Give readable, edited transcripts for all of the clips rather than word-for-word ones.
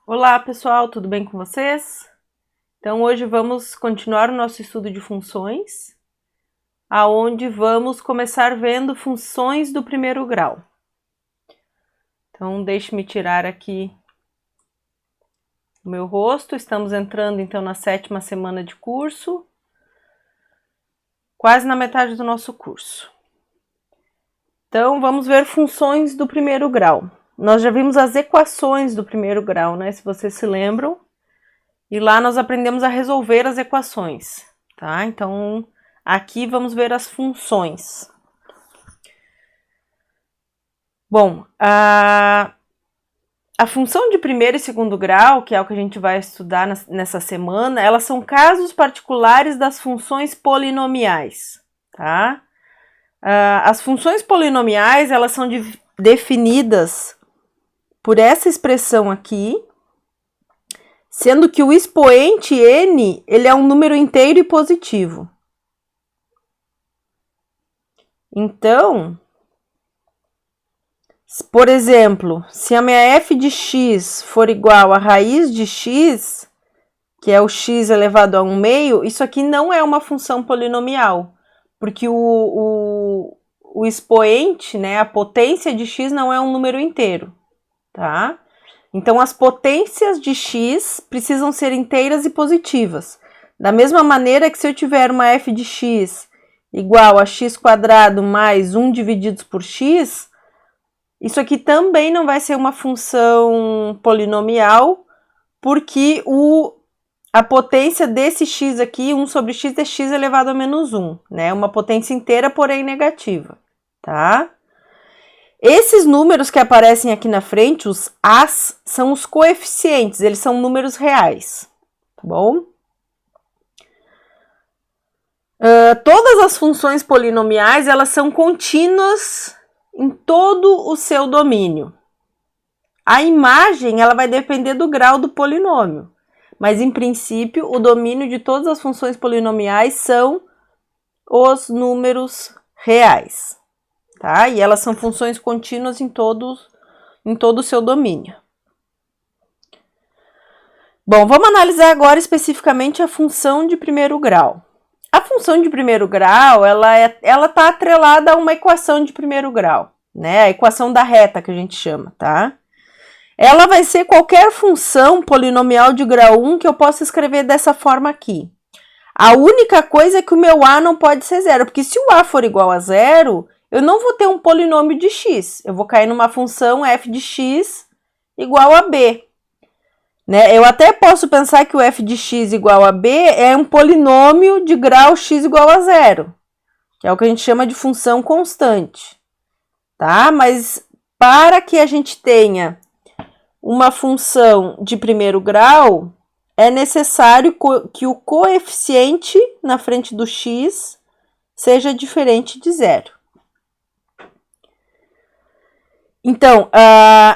Olá pessoal, tudo bem com vocês? Então hoje vamos continuar o nosso estudo de funções, aonde vamos começar vendo funções do primeiro grau. Então deixe-me tirar aqui o meu rosto, estamos entrando então na 7ª semana de curso, quase na metade do nosso curso. Então vamos ver funções do primeiro grau. Nós já vimos as equações do primeiro grau, né? Se vocês se lembram. E lá nós aprendemos a resolver as equações, tá? Então, aqui vamos ver as funções. Bom, a função de primeiro e segundo grau, que é o que a gente vai estudar nessa semana, elas são casos particulares das funções polinomiais, tá? As funções polinomiais, elas são definidas por essa expressão aqui, sendo que o expoente n, ele é um número inteiro e positivo. Então, por exemplo, se a minha f de x for igual a raiz de x, que é o x elevado a 1/2, isso aqui não é uma função polinomial, porque o expoente, né, a potência de x não é um número inteiro, tá? Então, as potências de x precisam ser inteiras e positivas. Da mesma maneira que se eu tiver uma f de x igual a x² mais 1 divididos por x, isso aqui também não vai ser uma função polinomial, porque a potência desse x aqui, 1 sobre x, é x elevado a menos 1, né? Uma potência inteira, porém negativa, tá? Esses números que aparecem aqui na frente, os As, são os coeficientes, eles são números reais, tá bom? Todas as funções polinomiais, elas são contínuas em todo o seu domínio. A imagem, ela vai depender do grau do polinômio, mas em princípio, o domínio de todas as funções polinomiais são os números reais. Tá? E elas são funções contínuas em todo o seu domínio. Bom, vamos analisar agora especificamente a função de primeiro grau. A função de primeiro grau, ela está atrelada a uma equação de primeiro grau, né? A equação da reta, que a gente chama, tá? Ela vai ser qualquer função polinomial de grau 1 que eu possa escrever dessa forma aqui. A única coisa é que o meu a não pode ser zero, porque se o a for igual a zero, eu não vou ter um polinômio de x, eu vou cair numa função f de x igual a b. Né? Eu até posso pensar que o f de x igual a b é um polinômio de grau x igual a zero, que é o que a gente chama de função constante. Tá? Mas para que a gente tenha uma função de primeiro grau, é necessário que o coeficiente na frente do x seja diferente de zero. Então,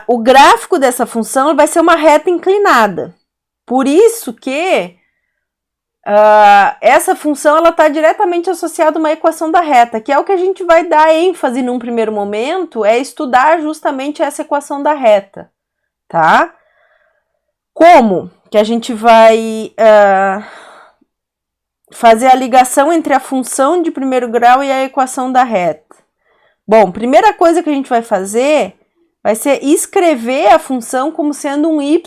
o gráfico dessa função vai ser uma reta inclinada. Por isso que essa função está diretamente associada a uma equação da reta, que é o que a gente vai dar ênfase num primeiro momento, é estudar justamente essa equação da reta. Tá? Como que a gente vai fazer a ligação entre a função de primeiro grau e a equação da reta? Bom, primeira coisa que a gente vai fazer vai ser escrever a função como sendo um y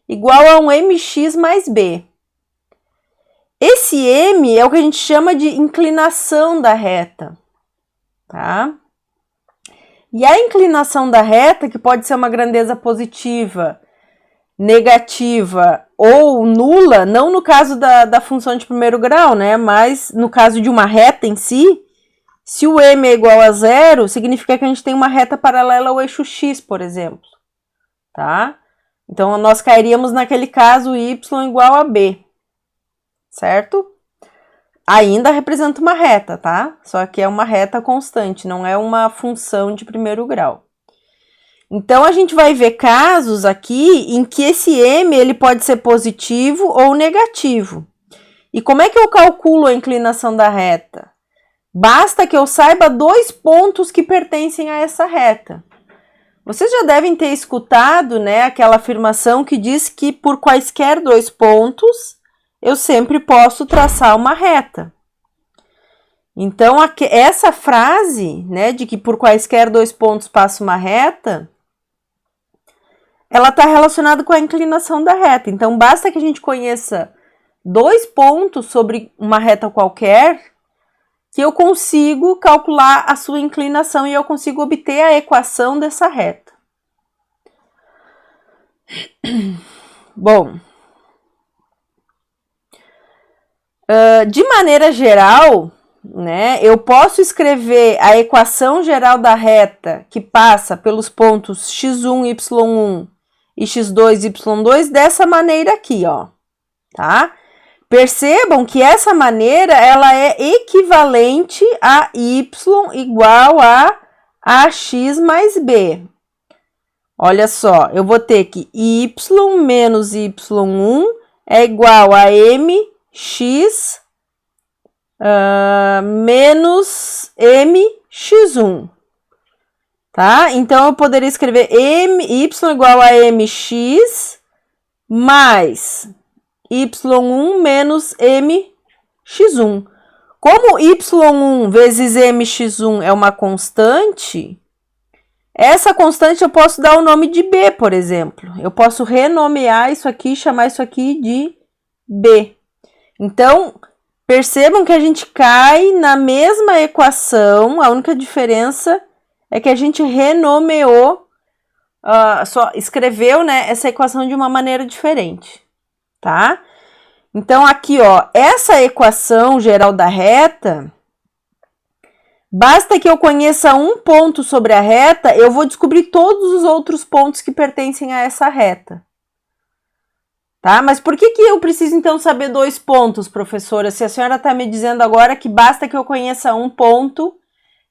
igual a um mx mais b. Esse m é o que a gente chama de inclinação da reta, tá? E a inclinação da reta, que pode ser uma grandeza positiva, negativa ou nula, não no caso da função de primeiro grau, né? Mas no caso de uma reta em si, se o m é igual a zero, significa que a gente tem uma reta paralela ao eixo x, por exemplo, tá? Então, nós cairíamos naquele caso y igual a b, certo? Ainda representa uma reta, tá? Só que é uma reta constante, não é uma função de primeiro grau. Então, a gente vai ver casos aqui em que esse m ele pode ser positivo ou negativo. E como é que eu calculo a inclinação da reta? Basta que eu saiba dois pontos que pertencem a essa reta. Vocês já devem ter escutado, né, aquela afirmação que diz que por quaisquer dois pontos eu sempre posso traçar uma reta. Então, essa frase, né, de que por quaisquer dois pontos passa uma reta, ela está relacionada com a inclinação da reta. Então, basta que a gente conheça dois pontos sobre uma reta qualquer, que eu consigo calcular a sua inclinação e eu consigo obter a equação dessa reta. Bom, de maneira geral, né, eu posso escrever a equação geral da reta que passa pelos pontos x1, y1 e x2, y2 dessa maneira aqui, ó, tá? Percebam que essa maneira, ela é equivalente a y igual a ax mais b. Olha só, eu vou ter que y menos y1 é igual a mx menos mx1. Tá? Então, eu poderia escrever y igual a mx mais y1 menos mx1. Como y1 vezes mx1 é uma constante, essa constante eu posso dar o nome de b, por exemplo. Eu posso renomear isso aqui e chamar isso aqui de b. Então, percebam que a gente cai na mesma equação, a única diferença é que a gente renomeou, só escreveu, né, essa equação de uma maneira diferente. Tá? Então, aqui, ó, essa equação geral da reta, basta que eu conheça um ponto sobre a reta, eu vou descobrir todos os outros pontos que pertencem a essa reta. Tá? Mas por que eu preciso, então, saber dois pontos, professora? Se a senhora está me dizendo agora que basta que eu conheça um ponto,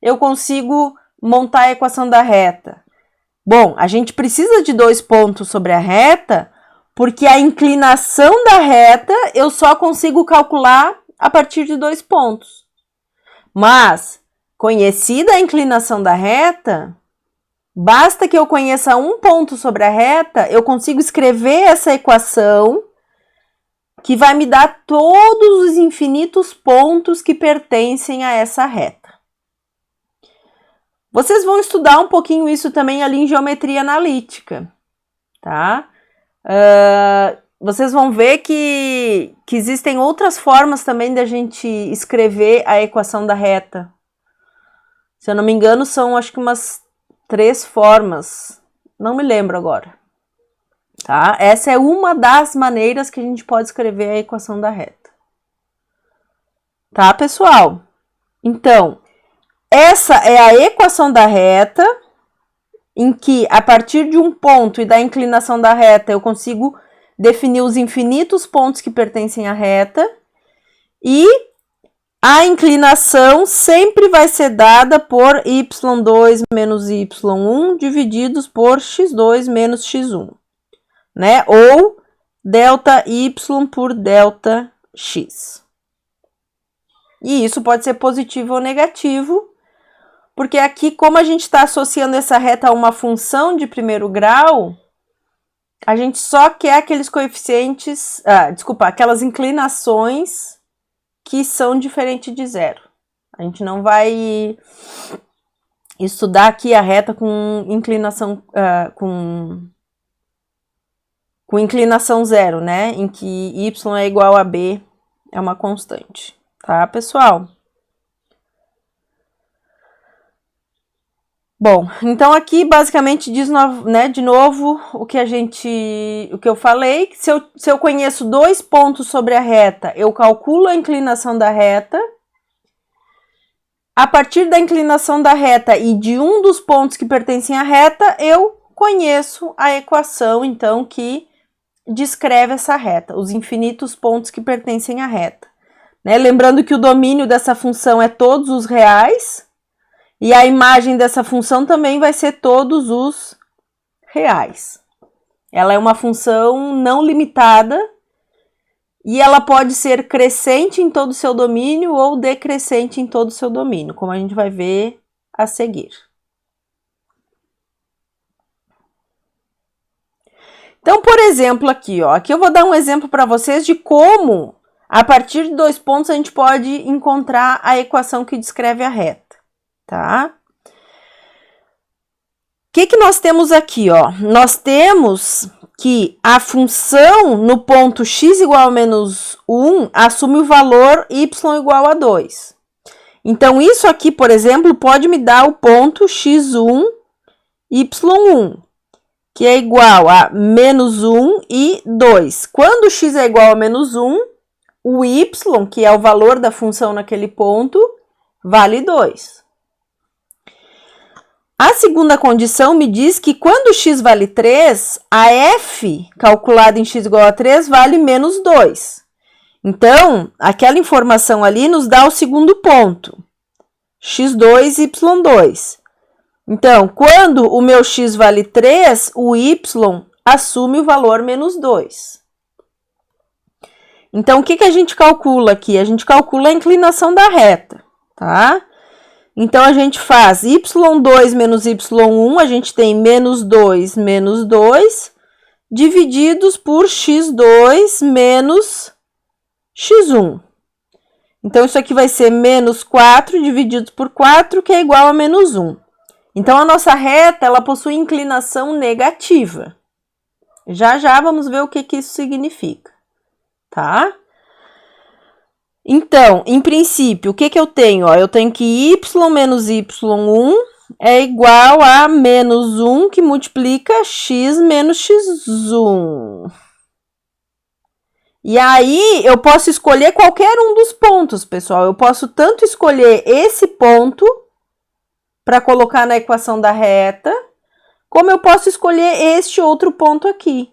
eu consigo montar a equação da reta. Bom, a gente precisa de dois pontos sobre a reta, porque a inclinação da reta eu só consigo calcular a partir de dois pontos. Mas, conhecida a inclinação da reta, basta que eu conheça um ponto sobre a reta, eu consigo escrever essa equação que vai me dar todos os infinitos pontos que pertencem a essa reta. Vocês vão estudar um pouquinho isso também ali em geometria analítica, tá? Vocês vão ver que existem outras formas também da gente escrever a equação da reta. Se eu não me engano, são acho que umas 3 formas. Não me lembro agora. Tá? Essa é uma das maneiras que a gente pode escrever a equação da reta. Tá, pessoal? Então, essa é a equação da reta, em que, a partir de um ponto e da inclinação da reta, eu consigo definir os infinitos pontos que pertencem à reta, e a inclinação sempre vai ser dada por y2 menos y1 divididos por x2 menos x1, né? Ou delta y por delta x. E isso pode ser positivo ou negativo, porque aqui, como a gente está associando essa reta a uma função de primeiro grau, a gente só quer aqueles coeficientes, aquelas inclinações que são diferentes de zero. A gente não vai estudar aqui a reta com inclinação, com inclinação zero, né? Em que y é igual a b, é uma constante, tá, pessoal? Bom, então aqui basicamente diz, né, de novo o que eu falei, que se eu conheço dois pontos sobre a reta, eu calculo a inclinação da reta. A partir da inclinação da reta e de um dos pontos que pertencem à reta, eu conheço a equação, então, que descreve essa reta, os infinitos pontos que pertencem à reta. Né? Lembrando que o domínio dessa função é todos os reais, e a imagem dessa função também vai ser todos os reais. Ela é uma função não limitada e ela pode ser crescente em todo o seu domínio ou decrescente em todo o seu domínio, como a gente vai ver a seguir. Então, por exemplo, aqui, ó, aqui eu vou dar um exemplo para vocês de como, a partir de 2 pontos, a gente pode encontrar a equação que descreve a reta, tá? O que nós temos aqui, ó? Nós temos que a função no ponto x igual a menos 1 assume o valor y igual a 2. Então, isso aqui, por exemplo, pode me dar o ponto x1, y1, que é igual a menos 1 e 2. Quando x é igual a menos 1, o y, que é o valor da função naquele ponto, vale 2. A segunda condição me diz que quando x vale 3, a f, calculada em x igual a 3, vale menos 2. Então, aquela informação ali nos dá o segundo ponto, x2, y2. Então, quando o meu x vale 3, o y assume o valor menos 2. Então, o que a gente calcula aqui? A gente calcula a inclinação da reta, tá? Então, a gente faz y2 menos y1, a gente tem menos 2, divididos por x2 menos x1. Então, isso aqui vai ser menos 4 divididos por 4, que é igual a menos 1. Então, a nossa reta, ela possui inclinação negativa. Já vamos ver o que isso significa, tá? Então, em princípio, o que eu tenho? Ó, eu tenho que y menos y1 é igual a menos 1 que multiplica x menos x1. E aí, eu posso escolher qualquer um dos pontos, pessoal. Eu posso tanto escolher esse ponto para colocar na equação da reta, como eu posso escolher este outro ponto aqui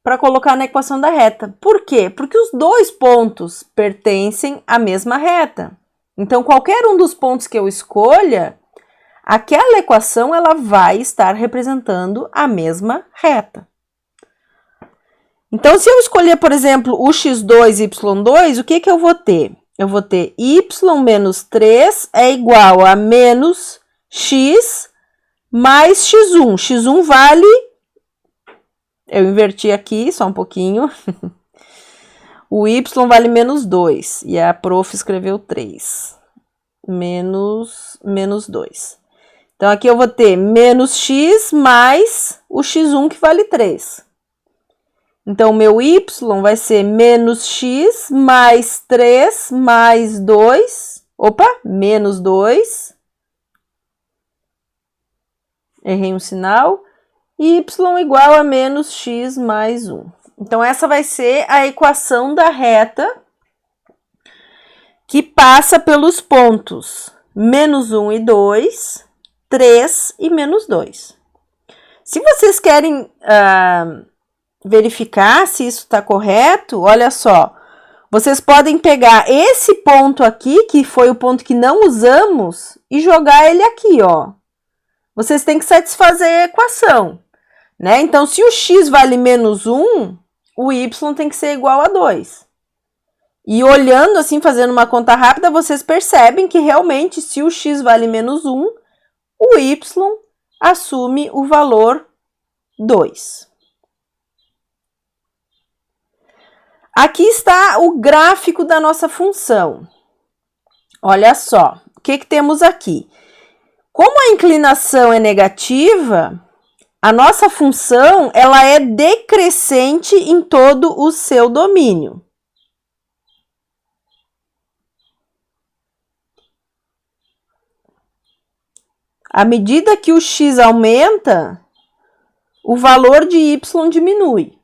para colocar na equação da reta. Por quê? Porque os dois pontos pertencem à mesma reta. Então, qualquer um dos pontos que eu escolha, aquela equação ela vai estar representando a mesma reta. Então, se eu escolher, por exemplo, o x2 e y2, o que eu vou ter? Eu vou ter y menos 3 é igual a menos x mais x1. x1 vale... Eu inverti aqui só um pouquinho. O y vale menos 2. E a prof escreveu 3. Menos 2. Então, aqui eu vou ter menos x mais o x1 que vale 3. Então, o meu y vai ser menos x mais 3 mais 2. Opa, menos 2. Errei um sinal. Y igual a menos x mais 1. Então, essa vai ser a equação da reta que passa pelos pontos menos 1 e 2, 3 e menos 2. Se vocês querem verificar se isso está correto, olha só. Vocês podem pegar esse ponto aqui, que foi o ponto que não usamos, e jogar ele aqui, ó. Vocês têm que satisfazer a equação, né? Então, se o x vale menos 1, o y tem que ser igual a 2. E olhando assim, fazendo uma conta rápida, vocês percebem que realmente, se o x vale menos 1, o y assume o valor 2. Aqui está o gráfico da nossa função. Olha só, o que temos aqui? Como a inclinação é negativa, a nossa função ela é decrescente em todo o seu domínio. À medida que o x aumenta, o valor de y diminui.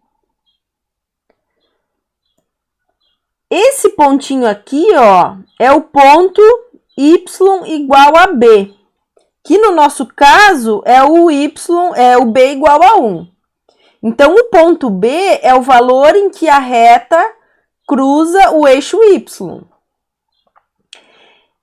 Esse pontinho aqui, ó, é o ponto y igual a b, que no nosso caso é o b igual a 1. Então, o ponto B é o valor em que a reta cruza o eixo y.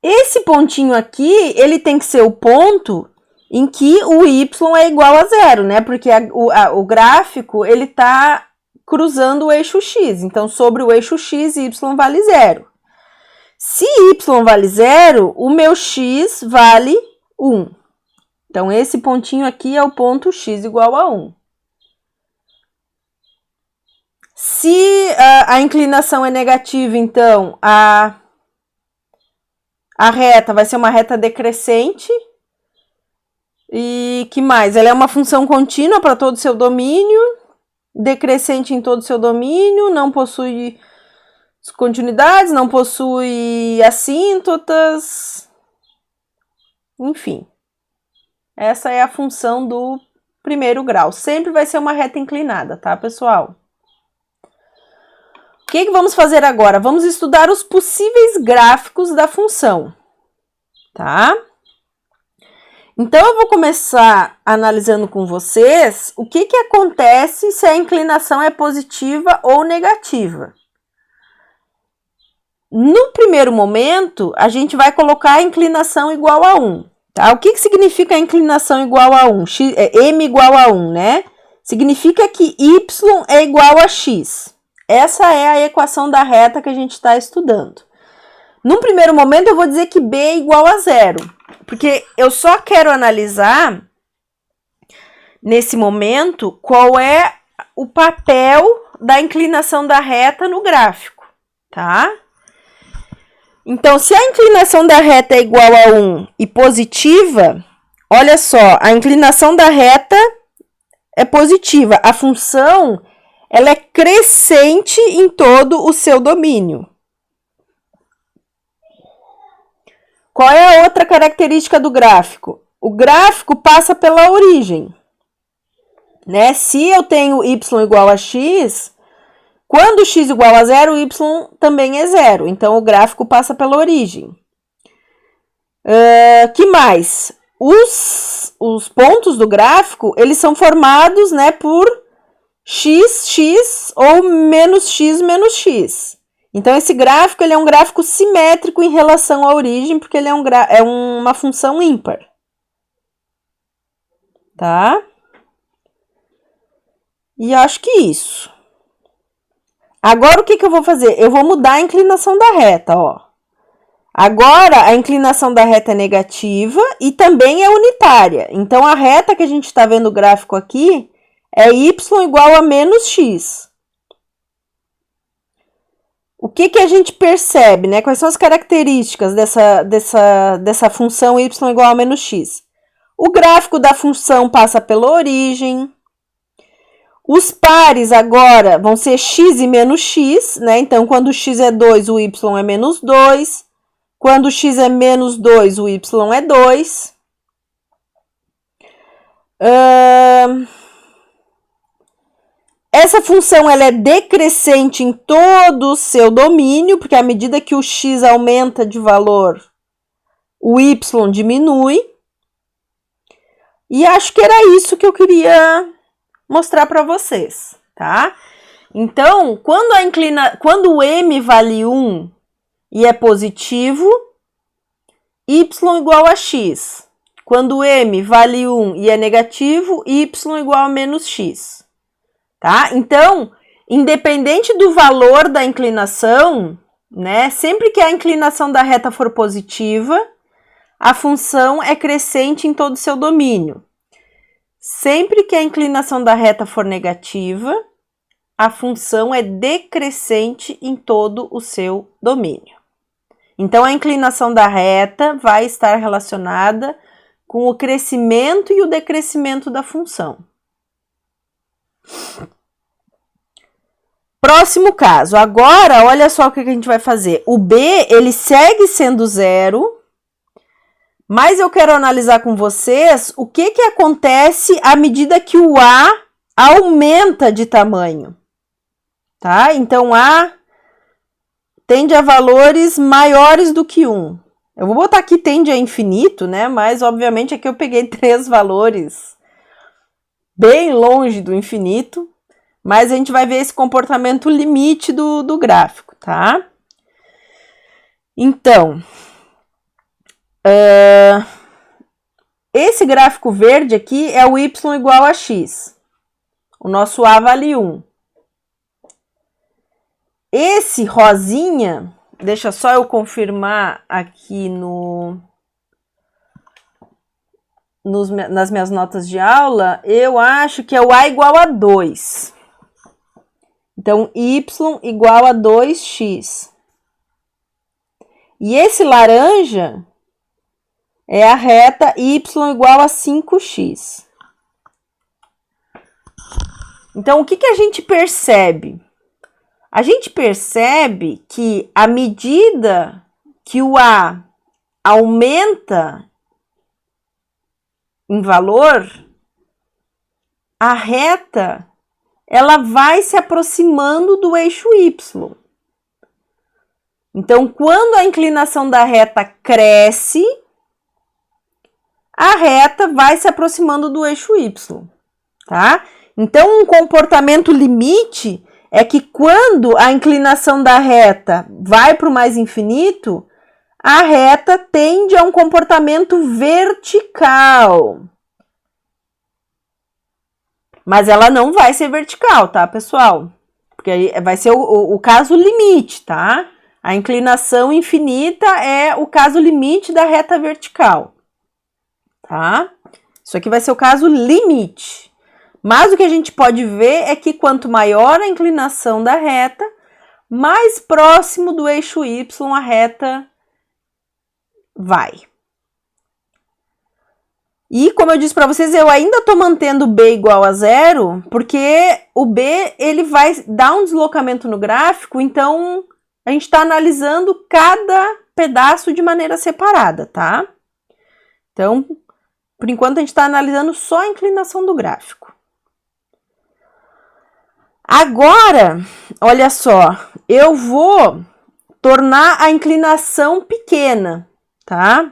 Esse pontinho aqui, ele tem que ser o ponto em que o y é igual a 0, né? Porque o gráfico, ele está cruzando o eixo x. Então, sobre o eixo x, y vale 0. Se y vale 0, o meu x vale 1. Então, esse pontinho aqui é o ponto x igual a 1. Se a inclinação é negativa, então a reta vai ser uma reta decrescente. E que mais? Ela é uma função contínua para todo o seu domínio, decrescente em todo o seu domínio, não possui descontinuidades, não possui assíntotas, enfim. Essa é a função do primeiro grau. Sempre vai ser uma reta inclinada, tá, pessoal? O que vamos fazer agora? Vamos estudar os possíveis gráficos da função, tá? Então, eu vou começar analisando com vocês o que acontece se a inclinação é positiva ou negativa. No primeiro momento, a gente vai colocar a inclinação igual a 1. Tá? O que significa a inclinação igual a 1? M igual a 1, né? Significa que y é igual a x. Essa é a equação da reta que a gente está estudando. Num primeiro momento, eu vou dizer que b é igual a 0. Porque eu só quero analisar, nesse momento, qual é o papel da inclinação da reta no gráfico, tá? Então, se a inclinação da reta é igual a 1 e positiva, olha só, a inclinação da reta é positiva. A função, ela é crescente em todo o seu domínio. Qual é a outra característica do gráfico? O gráfico passa pela origem, né? Se eu tenho y igual a x, quando x igual a 0, y também é 0. Então, o gráfico passa pela origem. Que mais? Os pontos do gráfico, eles são formados, né, por x, x ou menos x, menos x. Então, esse gráfico ele é um gráfico simétrico em relação à origem, porque ele é uma função ímpar. Tá? E acho que isso. Agora, o que eu vou fazer? Eu vou mudar a inclinação da reta, ó. Agora, a inclinação da reta é negativa e também é unitária. Então, a reta que a gente está vendo o gráfico aqui é y igual a menos x. O que a gente percebe, né? Quais são as características dessa função y igual a menos x? O gráfico da função passa pela origem. Os pares agora vão ser x e menos x, né? Então, quando x é 2, o y é menos 2. Quando x é menos 2, o y é 2. Essa função ela é decrescente em todo o seu domínio, porque à medida que o x aumenta de valor, o y diminui. E acho que era isso que eu queria mostrar para vocês, tá? Então, quando o m vale 1 e é positivo, y igual a x. Quando o m vale 1 e é negativo, y igual a menos x. Tá? Então, independente do valor da inclinação, né, sempre que a inclinação da reta for positiva, a função é crescente em todo o seu domínio. Sempre que a inclinação da reta for negativa, a função é decrescente em todo o seu domínio. Então, a inclinação da reta vai estar relacionada com o crescimento e o decrescimento da função. Próximo caso. Agora, olha só o que a gente vai fazer. O B, ele segue sendo 0, mas eu quero analisar com vocês o que acontece à medida que o A aumenta de tamanho. Tá? Então, A tende a valores maiores do que 1. Eu vou botar aqui tende a infinito, né? Mas, obviamente, aqui eu peguei 3 valores bem longe do infinito. Mas a gente vai ver esse comportamento limite do gráfico, tá? Então, esse gráfico verde aqui é o y igual a x. O nosso A vale 1. Esse rosinha, deixa só eu confirmar aqui nas minhas notas de aula, eu acho que é o A igual a 2. Então, y igual a 2x. E esse laranja é a reta y igual a 5x. Então, o que a gente percebe? A gente percebe que à medida que o A aumenta em valor, a reta ela vai se aproximando do eixo Y. Então, quando a inclinação da reta cresce, a reta vai se aproximando do eixo Y, tá? Então, um comportamento limite é que quando a inclinação da reta vai para o mais infinito, a reta tende a um comportamento vertical. Mas ela não vai ser vertical, tá, pessoal? Porque aí vai ser o caso limite, tá? A inclinação infinita é o caso limite da reta vertical, tá? Isso aqui vai ser o caso limite. Mas o que a gente pode ver é que quanto maior a inclinação da reta, mais próximo do eixo Y a reta vai. E como eu disse para vocês, eu ainda estou mantendo B igual a 0, porque o B ele vai dar um deslocamento no gráfico, então a gente está analisando cada pedaço de maneira separada, tá? Então, por enquanto a gente está analisando só a inclinação do gráfico. Agora, olha só, eu vou tornar a inclinação pequena, tá?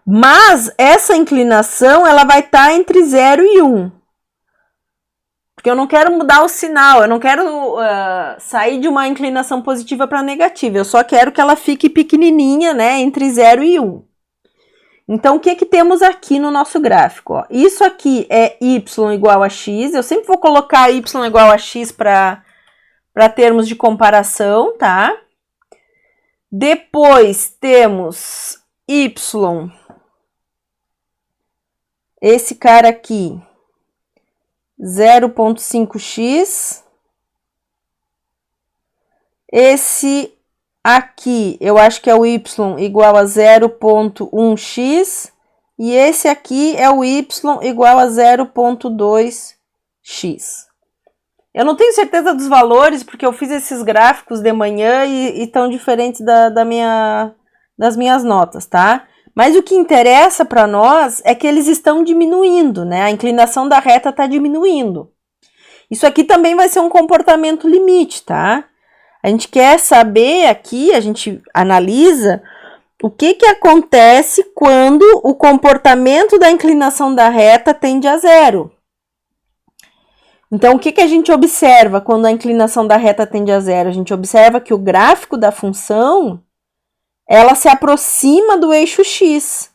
Mas essa inclinação, ela vai estar entre 0 e 1. Porque eu não quero mudar o sinal, eu não quero sair de uma inclinação positiva para negativa, eu só quero que ela fique pequenininha, né, entre 0 e 1. Então, o que temos aqui no nosso gráfico? Ó? Isso aqui é y igual a x, eu sempre vou colocar y igual a x para termos de comparação, tá? Depois temos y, esse cara aqui, 0,5x. Esse aqui, eu acho que é o y igual a 0,1x. E esse aqui é o y igual a 0,2x. Eu não tenho certeza dos valores, porque eu fiz esses gráficos de manhã e estão diferentes das minhas notas, tá? Mas o que interessa para nós é que eles estão diminuindo, né? A inclinação da reta está diminuindo. Isso aqui também vai ser um comportamento limite, tá? A gente quer saber aqui, a gente analisa o que acontece quando o comportamento da inclinação da reta tende a 0. Então, o que a gente observa quando a inclinação da reta tende a 0? A gente observa que o gráfico da função ela se aproxima do eixo x.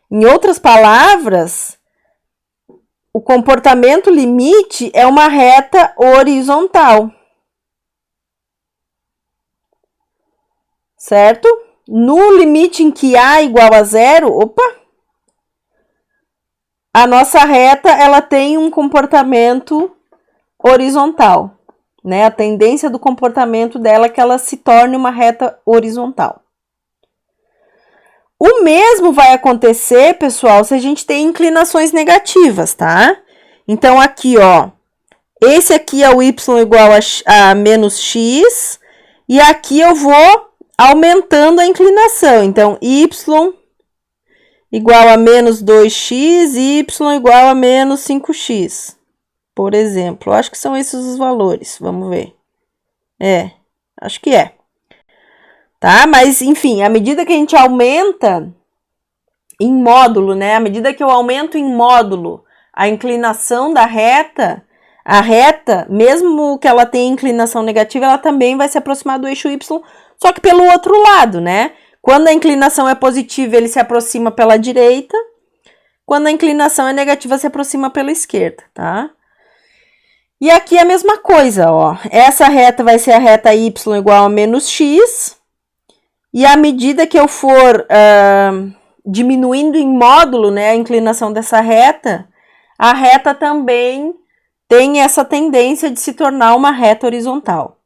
Em outras palavras, o comportamento limite é uma reta horizontal. Certo? No limite em que A igual a 0, a nossa reta ela tem um comportamento horizontal, né? A tendência do comportamento dela é que ela se torne uma reta horizontal. O mesmo vai acontecer, pessoal, se a gente tem inclinações negativas, tá? Então, aqui, ó, esse aqui é o y igual a menos x, e aqui eu vou aumentando a inclinação. Então, y igual a menos 2x e y igual a menos 5x, por exemplo. Eu acho que são esses os valores, vamos ver. Acho que é. Tá? Mas, enfim, à medida que a gente aumenta em módulo, né? À medida que eu aumento em módulo a inclinação da reta, a reta, mesmo que ela tenha inclinação negativa, ela também vai se aproximar do eixo Y, só que pelo outro lado, né? Quando a inclinação é positiva, ele se aproxima pela direita. Quando a inclinação é negativa, se aproxima pela esquerda, tá? E aqui é a mesma coisa, ó. Essa reta vai ser a reta y igual a menos x. E à medida que eu for diminuindo em módulo, né, a inclinação dessa reta, a reta também tem essa tendência de se tornar uma reta horizontal.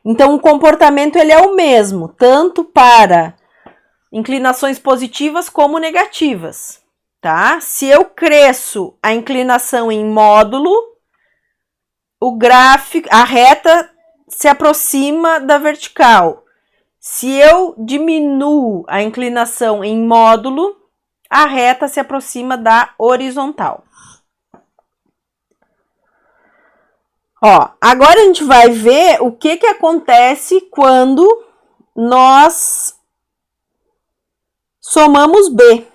Então, o comportamento ele é o mesmo, tanto para inclinações positivas como negativas, tá? Se eu cresço a inclinação em módulo, o gráfico, a reta se aproxima da vertical. Se eu diminuo a inclinação em módulo, a reta se aproxima da horizontal. Ó, agora a gente vai ver o que acontece quando nós somamos B.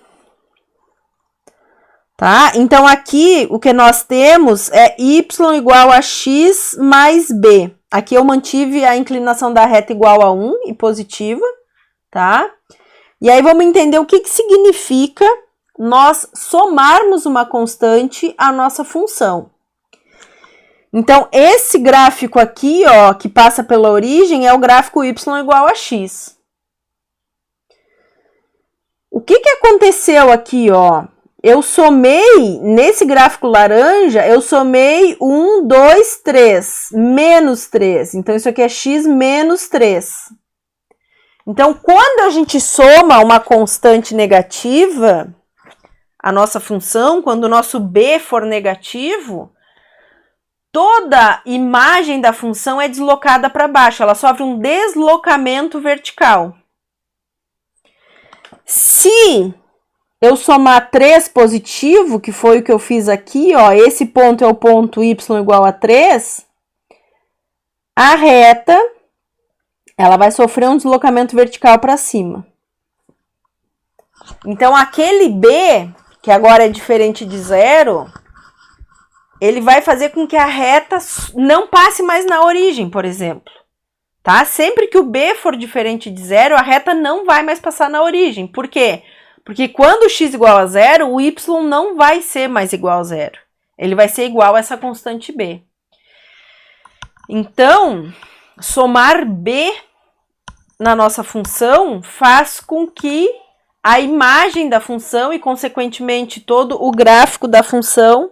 Tá? Então, aqui o que nós temos é y igual a x mais b. Aqui eu mantive a inclinação da reta igual a 1 e positiva, tá? E aí vamos entender o que significa nós somarmos uma constante à nossa função. Então, esse gráfico aqui, ó, que passa pela origem, é o gráfico y igual a x. O que aconteceu aqui, ó? Eu somei, nesse gráfico laranja, eu somei 1, 2, 3, menos 3. Então, isso aqui é x menos 3. Então, quando a gente soma uma constante negativa, a nossa função, quando o nosso b for negativo, toda imagem da função é deslocada para baixo, ela sofre um deslocamento vertical. Se eu somar 3 positivo, que foi o que eu fiz aqui, ó, esse ponto é o ponto y igual a 3, a reta, ela vai sofrer um deslocamento vertical para cima. Então, aquele b, que agora é diferente de zero, ele vai fazer com que a reta não passe mais na origem, por exemplo. Tá? Sempre que o b for diferente de zero, a reta não vai mais passar na origem. Por quê? Porque quando x igual a zero, o y não vai ser mais igual a zero. Ele vai ser igual a essa constante b. Então, somar b na nossa função faz com que a imagem da função e, consequentemente, todo o gráfico da função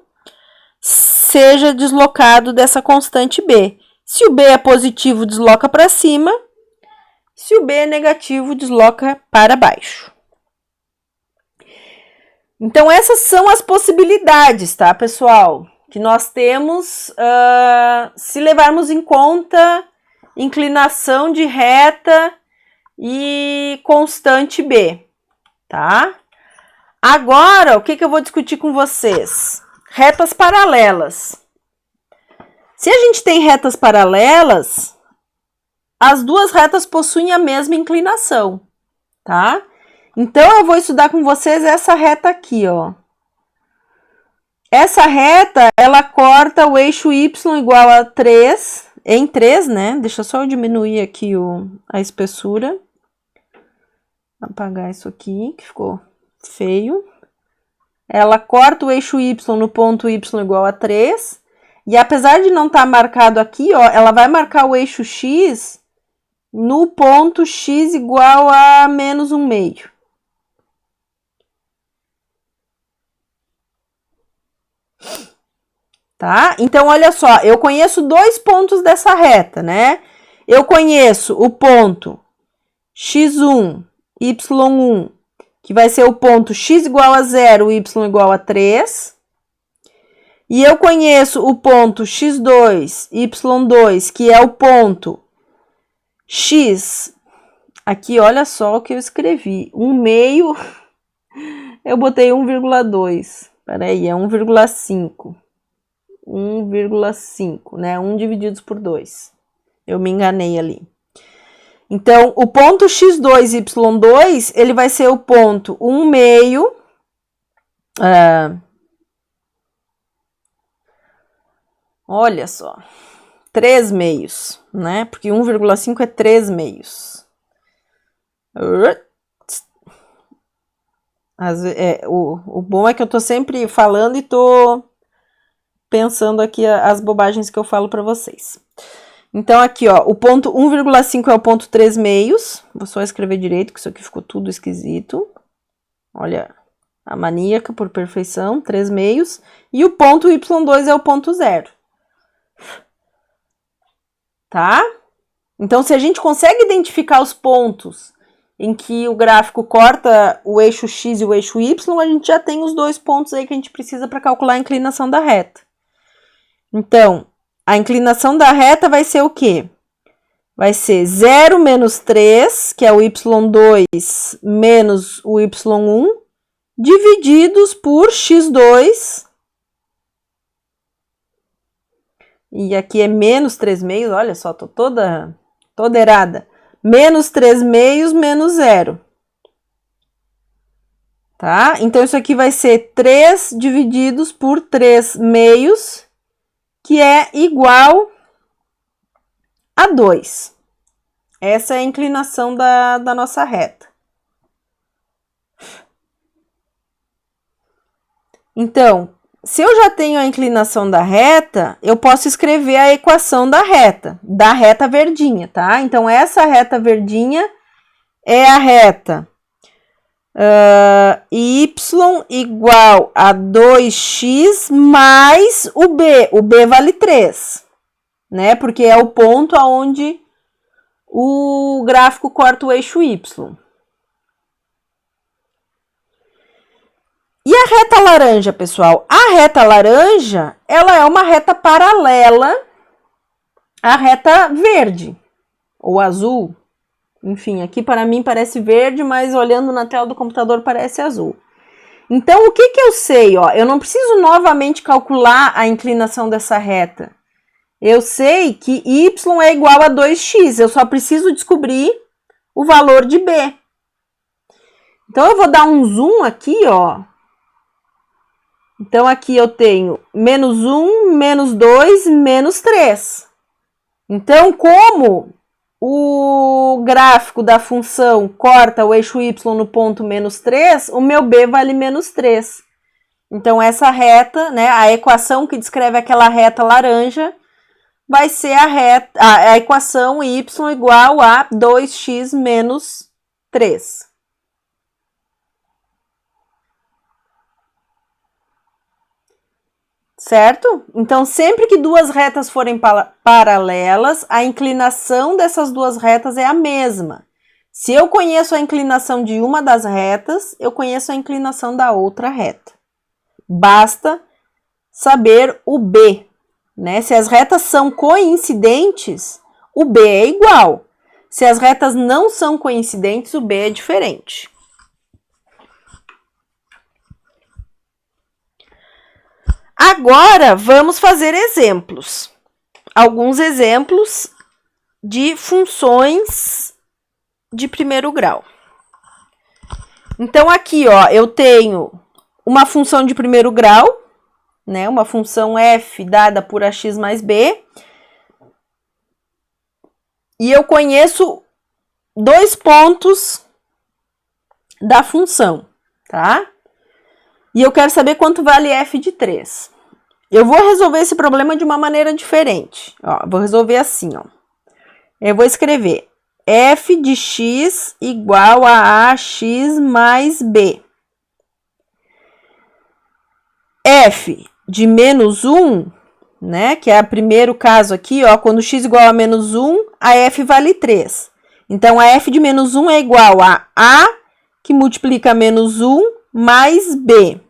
seja deslocado dessa constante b. Se o b é positivo, desloca para cima. Se o b é negativo, desloca para baixo. Então, essas são as possibilidades, tá, pessoal? Que nós temos se levarmos em conta inclinação de reta e constante b, tá? Agora, o que eu vou discutir com vocês? Retas paralelas. Se a gente tem retas paralelas, as duas retas possuem a mesma inclinação, tá? Então, eu vou estudar com vocês essa reta aqui, ó. Essa reta, ela corta o eixo y igual a 3, em 3, né? Deixa só eu diminuir aqui a espessura. Apagar isso aqui, que ficou feio. Ela corta o eixo y no ponto y igual a 3. E apesar de não estar marcado aqui, ó, ela vai marcar o eixo x no ponto x igual a menos 1/2. Tá? Então, olha só, eu conheço dois pontos dessa reta, né? Eu conheço o ponto x1, y1, que vai ser o ponto x igual a 0, y igual a 3. E eu conheço o ponto x2, y2, que é o ponto x. Aqui, olha só o que eu escrevi. 1/2, eu botei 1,2. Peraí, é 1,5. 1,5, né? 1 divididos por 2. Eu me enganei ali. Então, o ponto x2, y2, ele vai ser o ponto 1/2. Olha só. 3/2, né? Porque 1,5 é 3/2. O bom é que eu tô sempre falando e tô pensando aqui as bobagens que eu falo para vocês. Então, aqui, ó, o ponto 1,5 é o ponto 3/2. Vou só escrever direito, que isso aqui ficou tudo esquisito. Olha, a maníaca por perfeição, 3/2. E o ponto y2 é o ponto 0. Tá? Então, se a gente consegue identificar os pontos em que o gráfico corta o eixo X e o eixo Y, a gente já tem os dois pontos aí que a gente precisa para calcular a inclinação da reta. Então, a inclinação da reta vai ser o quê? Vai ser 0 menos 3, que é o y2 menos o y1, divididos por x2. E aqui é menos 3 meios, olha só, tô toda errada. Menos 3 meios menos 0. Tá? Então, isso aqui vai ser 3 divididos por 3 meios, que é igual a 2. Essa é a inclinação da nossa reta. Então, se eu já tenho a inclinação da reta, eu posso escrever a equação da reta verdinha, tá? Então, essa reta verdinha é a reta y igual a 2x mais o b. O b vale 3, né? Porque é o ponto aonde o gráfico corta o eixo y. E a reta laranja, pessoal? A reta laranja, ela é uma reta paralela à reta verde ou azul. Enfim, aqui para mim parece verde, mas olhando na tela do computador parece azul. Então, o que eu sei? Ó, eu não preciso novamente calcular a inclinação dessa reta. Eu sei que y é igual a 2x, eu só preciso descobrir o valor de b. Então, eu vou dar um zoom aqui, ó. Então, aqui eu tenho menos 1, menos 2, menos 3. Então, como o gráfico da função corta o eixo y no ponto menos 3, o meu b vale menos 3. Então, essa reta, né, a equação que descreve aquela reta laranja, vai ser a equação y igual a 2x menos 3. Certo? Então, sempre que duas retas forem paralelas, a inclinação dessas duas retas é a mesma. Se eu conheço a inclinação de uma das retas, eu conheço a inclinação da outra reta. Basta saber o b, né? Se as retas são coincidentes, o b é igual. Se as retas não são coincidentes, o b é diferente. Agora, vamos fazer exemplos. Alguns exemplos de funções de primeiro grau. Então, aqui, ó, eu tenho uma função de primeiro grau, né? Uma função f dada por ax mais b. E eu conheço dois pontos da função, tá? E eu quero saber quanto vale f de 3. Eu vou resolver esse problema de uma maneira diferente. Ó, vou resolver assim, ó. Eu vou escrever f de x igual a ax mais b. F de menos 1, né, que é o primeiro caso aqui, ó, quando x igual a menos 1, a f vale 3. Então, a f de menos 1 é igual a que multiplica menos 1, mais b.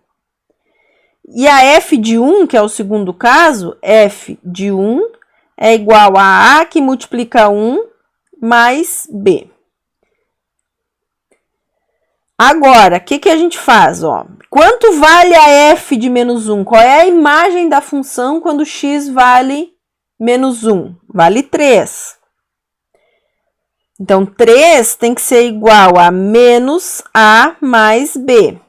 E a f de 1, que é o segundo caso, f de 1 é igual a que multiplica 1, mais b. Agora, o que a gente faz? Ó? Quanto vale a f de menos 1? Qual é a imagem da função quando x vale menos 1? Vale 3. Então, 3 tem que ser igual a menos a mais b.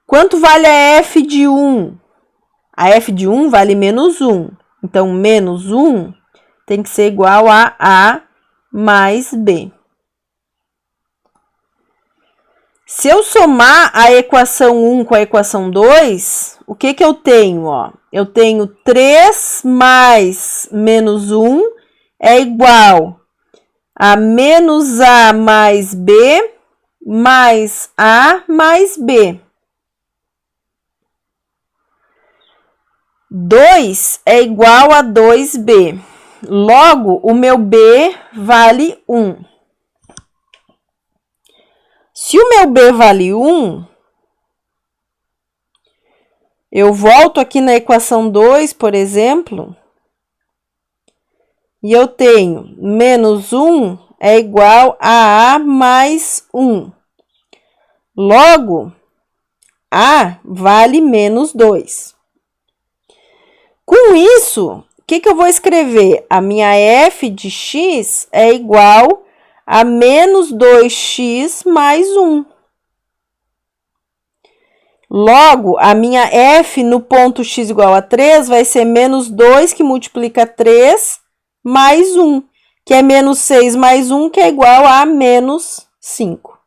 Quanto vale a f de 1? A f de 1 vale menos 1. Então, menos 1 tem que ser igual a mais b. Se eu somar a equação 1 com a equação 2, o que eu tenho? Ó? Eu tenho 3 mais menos 1 é igual a menos a mais b mais a mais b. 2 é igual a 2b. Logo, o meu b vale 1. Se o meu b vale 1, eu volto aqui na equação 2, por exemplo, e eu tenho menos 1 é igual a mais 1. Logo, a vale menos 2. Com isso, o que eu vou escrever? A minha f de x é igual a menos 2x mais 1. Logo, a minha f no ponto x igual a 3 vai ser menos 2, que multiplica 3, mais 1, que é menos 6 mais 1, que é igual a menos 5.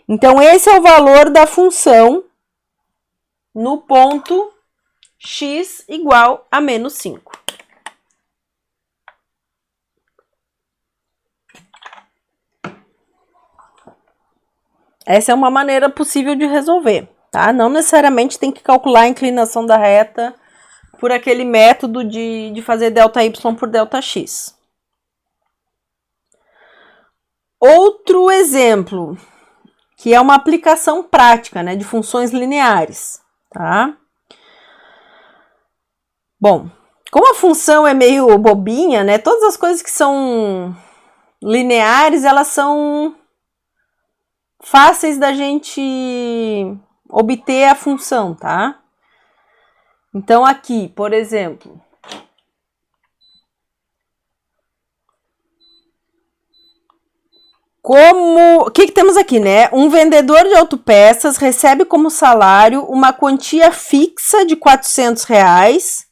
Então, esse é o valor da função no ponto x igual a menos 5. Essa é uma maneira possível de resolver, tá? Não necessariamente tem que calcular a inclinação da reta por aquele método de fazer ΔY por Δx. Outro exemplo, que é uma aplicação prática, né, de funções lineares, tá? Bom, como a função é meio bobinha, né, todas as coisas que são lineares, elas são fáceis da gente obter a função, tá? Então, aqui, por exemplo, o que temos aqui, né? Um vendedor de autopeças recebe como salário uma quantia fixa de R$400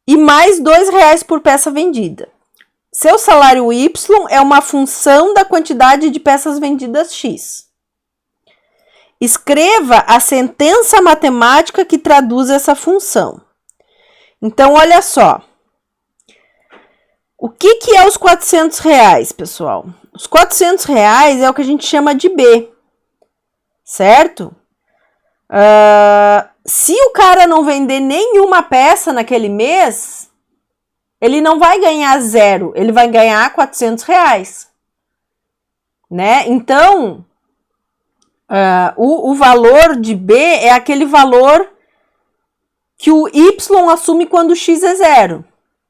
e mais R$2 por peça vendida. Seu salário Y é uma função da quantidade de peças vendidas X. Escreva a sentença matemática que traduz essa função. Então, olha só. O que é os R$400, pessoal? Os R$400 é o que a gente chama de B, certo? Se o cara não vender nenhuma peça naquele mês, ele não vai ganhar 0, ele vai ganhar R$400, né? Então, o valor de B é aquele valor que o Y assume quando o X é 0,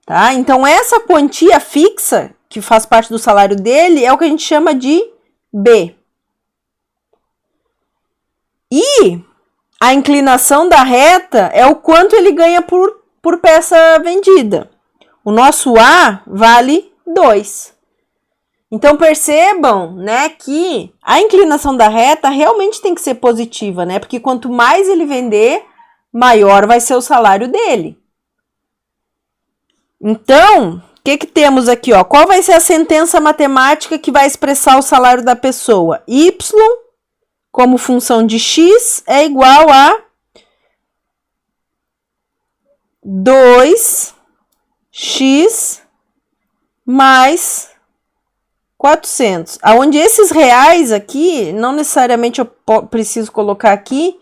tá? Então, essa quantia fixa, que faz parte do salário dele, é o que a gente chama de B. E a inclinação da reta é o quanto ele ganha por peça vendida. O nosso A vale 2. Então, percebam, né, que a inclinação da reta realmente tem que ser positiva, né? Porque quanto mais ele vender, maior vai ser o salário dele. Então, o que temos aqui, ó? Qual vai ser a sentença matemática que vai expressar o salário da pessoa? Y, como função de X, é igual a 2x mais 400. Onde esses reais aqui, não necessariamente eu preciso colocar aqui,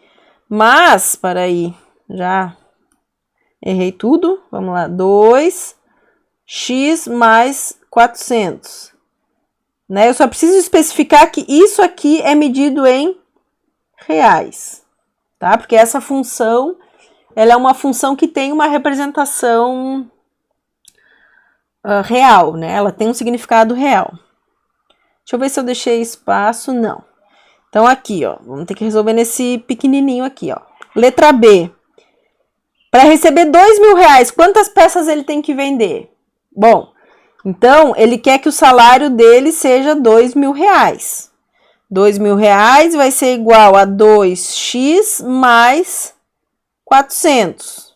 mas, para aí, já errei tudo. Vamos lá, 2x mais 400. Né? Eu só preciso especificar que isso aqui é medido em reais, tá? Porque essa função, ela é uma função que tem uma representação real, né? Ela tem um significado real. Deixa eu ver se eu deixei espaço. Não. Então, aqui, ó, vamos ter que resolver nesse pequenininho aqui, ó. Letra B. Para receber R$2.000, quantas peças ele tem que vender? Bom, então, ele quer que o salário dele seja R$2.000. R$2.000 vai ser igual a 2x mais 400.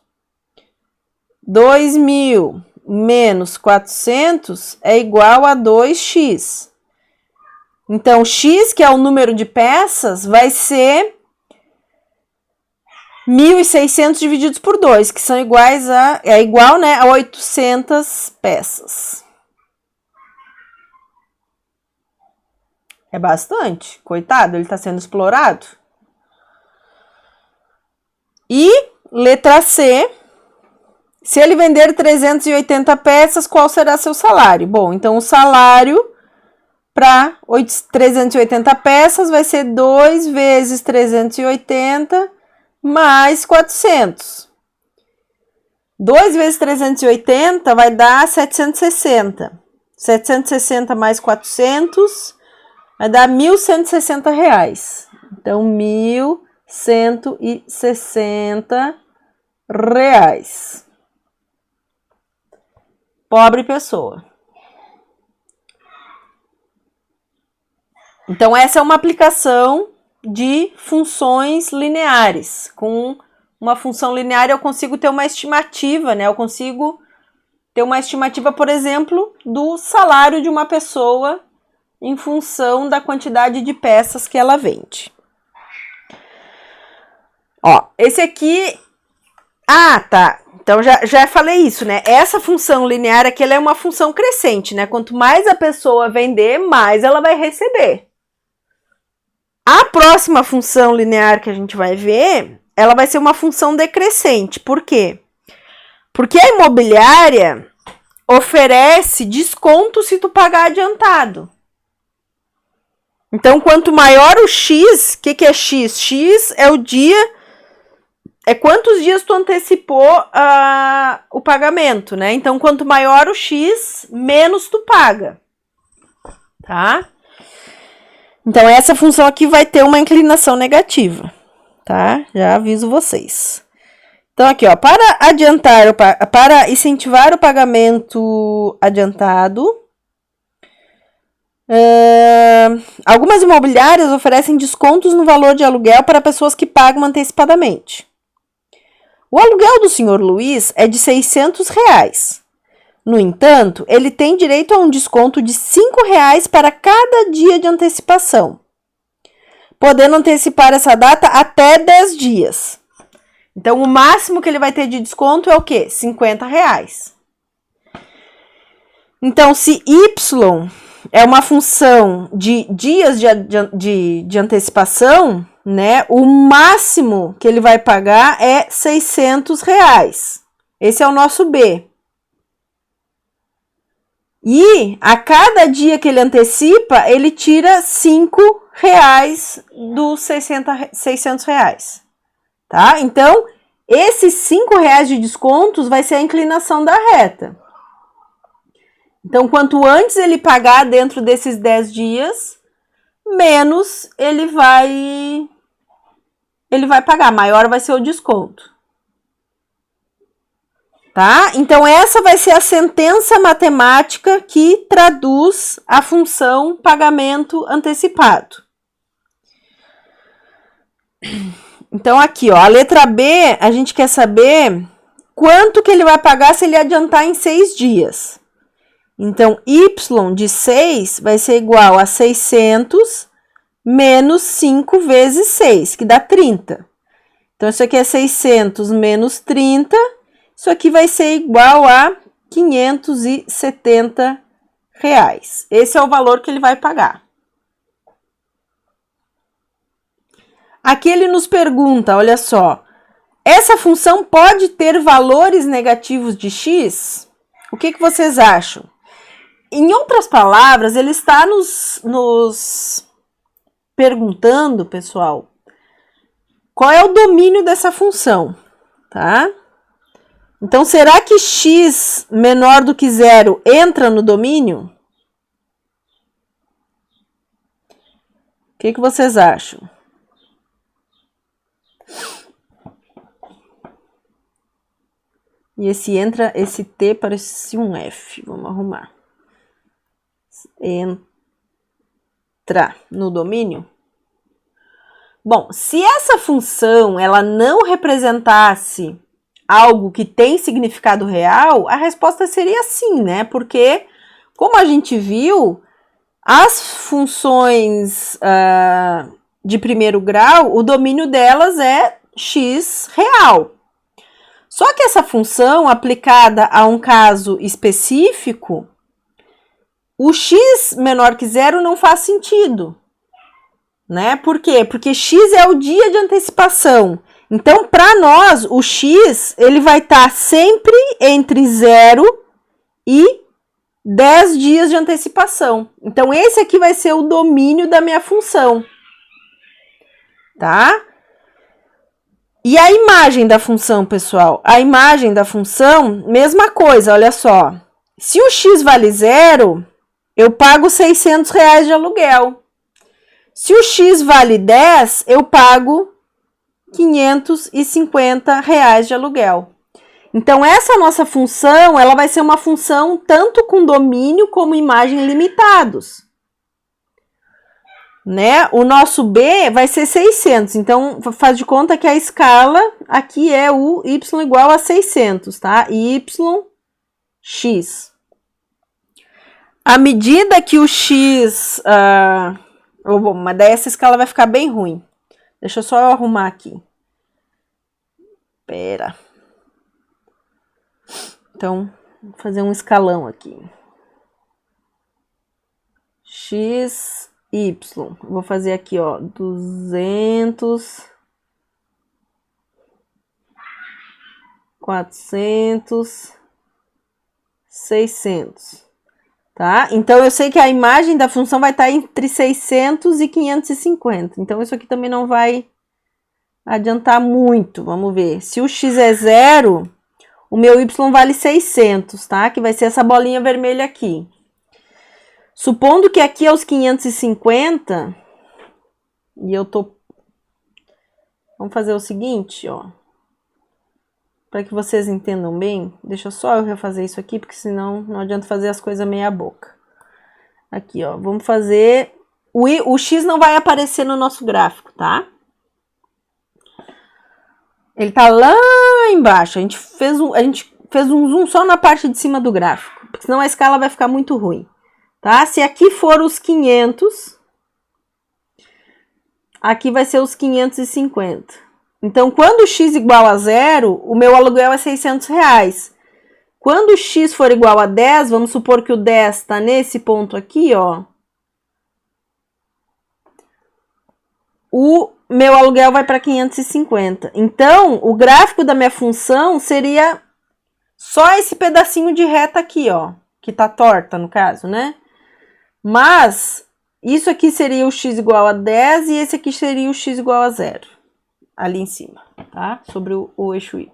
2.000 menos 400 é igual a 2x. Então, x, que é o número de peças, vai ser 1.600 divididos por 2, que são iguais é igual, né, a 800 peças. É bastante. Coitado, ele está sendo explorado. E letra C, se ele vender 380 peças, qual será seu salário? Bom, então o salário para 380 peças vai ser 2 vezes 380 mais 400. 2 vezes 380 vai dar 760. 760 mais 400 vai dar R$1.160. Então, R$1.160. Pobre pessoa. Então, essa é uma aplicação de funções lineares. Com uma função linear, eu consigo ter uma estimativa, né? Eu consigo ter uma estimativa, por exemplo, do salário de uma pessoa em função da quantidade de peças que ela vende. Ó, esse aqui... Ah, tá. Então, já falei isso, né? Essa função linear aqui, ela é uma função crescente, né? Quanto mais a pessoa vender, mais ela vai receber. A próxima função linear que a gente vai ver, ela vai ser uma função decrescente. Por quê? Porque a imobiliária oferece desconto se tu pagar adiantado. Então, quanto maior o X, o que é X? X é o dia, é quantos dias tu antecipou o pagamento, né? Então, quanto maior o X, menos tu paga, tá? Então, essa função aqui vai ter uma inclinação negativa, tá? Já aviso vocês. Então, aqui, ó, para incentivar o pagamento adiantado, algumas imobiliárias oferecem descontos no valor de aluguel para pessoas que pagam antecipadamente. O aluguel do Sr. Luiz é de R$600. No entanto, ele tem direito a um desconto de R$5 para cada dia de antecipação, podendo antecipar essa data até 10 dias. Então, o máximo que ele vai ter de desconto é o quê? R$50. Então, se Y é uma função de dias de antecipação, né? O máximo que ele vai pagar é R$600. Esse é o nosso B. E a cada dia que ele antecipa, ele tira R$5 dos R$600. Tá? Então, esses R$5 de descontos vai ser a inclinação da reta. Então, quanto antes ele pagar dentro desses 10 dias, menos ele vai pagar, maior vai ser o desconto. Tá? Então, essa vai ser a sentença matemática que traduz a função pagamento antecipado. Então, aqui, ó, a letra B, a gente quer saber quanto que ele vai pagar se ele adiantar em 6 dias. Então, Y de 6 vai ser igual a 600 menos 5 vezes 6, que dá 30. Então, isso aqui é 600 menos 30, isso aqui vai ser igual a R$570. Esse é o valor que ele vai pagar. Aqui ele nos pergunta, olha só, essa função pode ter valores negativos de x? O que vocês acham? Em outras palavras, ele está nos perguntando, pessoal, qual é o domínio dessa função, tá? Então, será que x menor do que 0 entra no domínio? O que vocês acham? E esse T parece um F. Vamos arrumar. Entra no domínio? Bom, se essa função ela não representasse algo que tem significado real, a resposta seria sim, né? Porque, como a gente viu, as funções de primeiro grau, o domínio delas é x real. Só que essa função aplicada a um caso específico, o x menor que 0 não faz sentido, né? Por quê? Porque x é o dia de antecipação Então, para nós, o x ele vai estar sempre entre 0 e 10 dias de antecipação. Então, esse aqui vai ser o domínio da minha função. Tá? E a imagem da função, pessoal? A imagem da função, mesma coisa, olha só. Se o x vale 0, eu pago R$600 de aluguel. Se o x vale 10, eu pago R$550 de aluguel. Então, essa nossa função, ela vai ser uma função tanto com domínio como imagem limitados. Né? O nosso B vai ser 600, então faz de conta que a escala aqui é o y igual a 600, tá? Yx. À medida que o x... bom, mas daí essa escala vai ficar bem ruim. Deixa eu só eu arrumar aqui. Pera. Então, vou fazer um escalão aqui. X... Y, vou fazer aqui, ó, 200, 400, 600, tá? Então, eu sei que a imagem da função vai estar entre 600 e 550, então isso aqui também não vai adiantar muito, vamos ver. Se o x é 0, o meu y vale 600, tá? Que vai ser essa bolinha vermelha aqui. Supondo que aqui é os 550, e eu tô... Vamos fazer o seguinte, ó. Para que vocês entendam bem, deixa só eu refazer isso aqui, porque senão não adianta fazer as coisas meia boca. Aqui, ó, vamos fazer... O x não vai aparecer no nosso gráfico, tá? Ele tá lá embaixo, a gente fez um zoom só na parte de cima do gráfico, porque senão a escala vai ficar muito ruim. Tá? Se aqui for os 500, aqui vai ser os 550. Então, quando x igual a 0, o meu aluguel é R$600. Quando x for igual a 10, vamos supor que o 10 está nesse ponto aqui, ó. O meu aluguel vai para 550. Então, o gráfico da minha função seria só esse pedacinho de reta aqui, ó. Que tá torta, no caso, né? Mas, isso aqui seria o x igual a 10 e esse aqui seria o x igual a 0. Ali em cima, tá? Sobre o eixo y.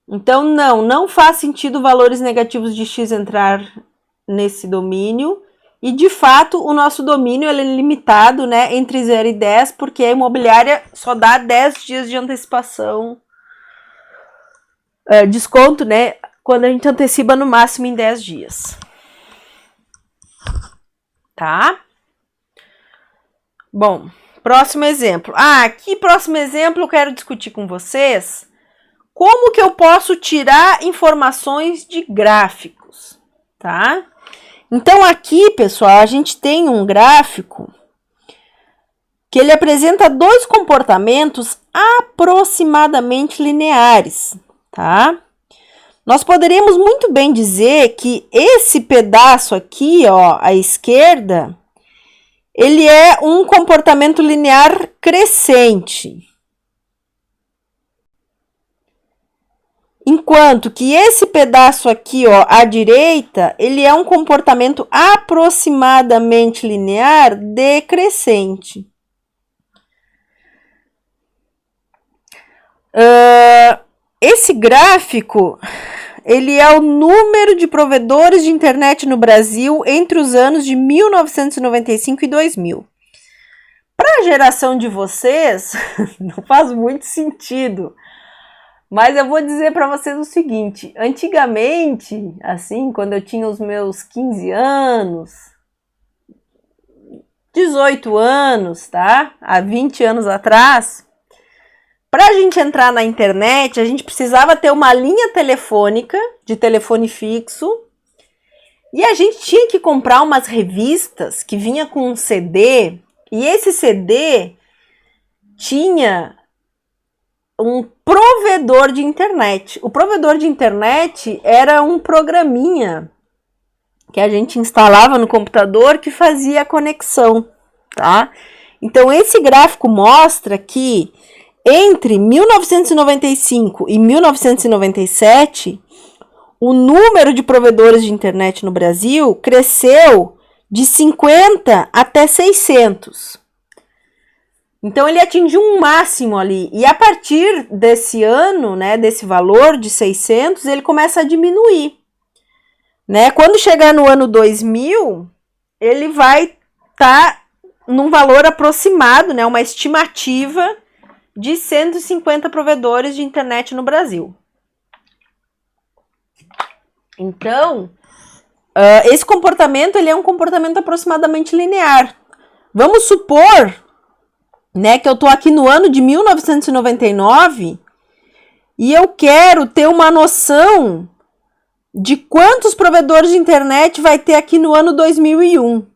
Então, não faz sentido valores negativos de x entrar nesse domínio. E, de fato, o nosso domínio ele é limitado, né? Entre 0 e 10, porque a imobiliária só dá 10 dias de antecipação. Desconto, né? Quando a gente antecipa no máximo em 10 dias. Tá? Bom, próximo exemplo. Aqui, próximo exemplo, eu quero discutir com vocês como que eu posso tirar informações de gráficos, tá? Então, aqui, pessoal, a gente tem um gráfico que ele apresenta dois comportamentos aproximadamente lineares, tá? Nós poderíamos muito bem dizer que esse pedaço aqui, ó, à esquerda, ele é um comportamento linear crescente. Enquanto que esse pedaço aqui, ó, à direita, ele é um comportamento aproximadamente linear decrescente. Esse gráfico... ele é o número de provedores de internet no Brasil entre os anos de 1995 e 2000. Para a geração de vocês, não faz muito sentido. Mas eu vou dizer para vocês o seguinte. Antigamente, assim, quando eu tinha os meus 15 anos, 18 anos, tá? Há 20 anos atrás... para a gente entrar na internet, a gente precisava ter uma linha telefônica, de telefone fixo, e a gente tinha que comprar umas revistas que vinha com um CD, e esse CD tinha um provedor de internet. O provedor de internet era um programinha que a gente instalava no computador que fazia a conexão, tá? Então, esse gráfico mostra que entre 1995 e 1997, o número de provedores de internet no Brasil cresceu de 50 até 600. Então, ele atingiu um máximo ali. E a partir desse ano, né, desse valor de 600, ele começa a diminuir. Né? Quando chegar no ano 2000, ele vai estar num valor aproximado, né, uma estimativa de 150 provedores de internet no Brasil. Então, esse comportamento ele é um comportamento aproximadamente linear. Vamos supor, né, que eu estou aqui no ano de 1999 e eu quero ter uma noção de quantos provedores de internet vai ter aqui no ano 2001.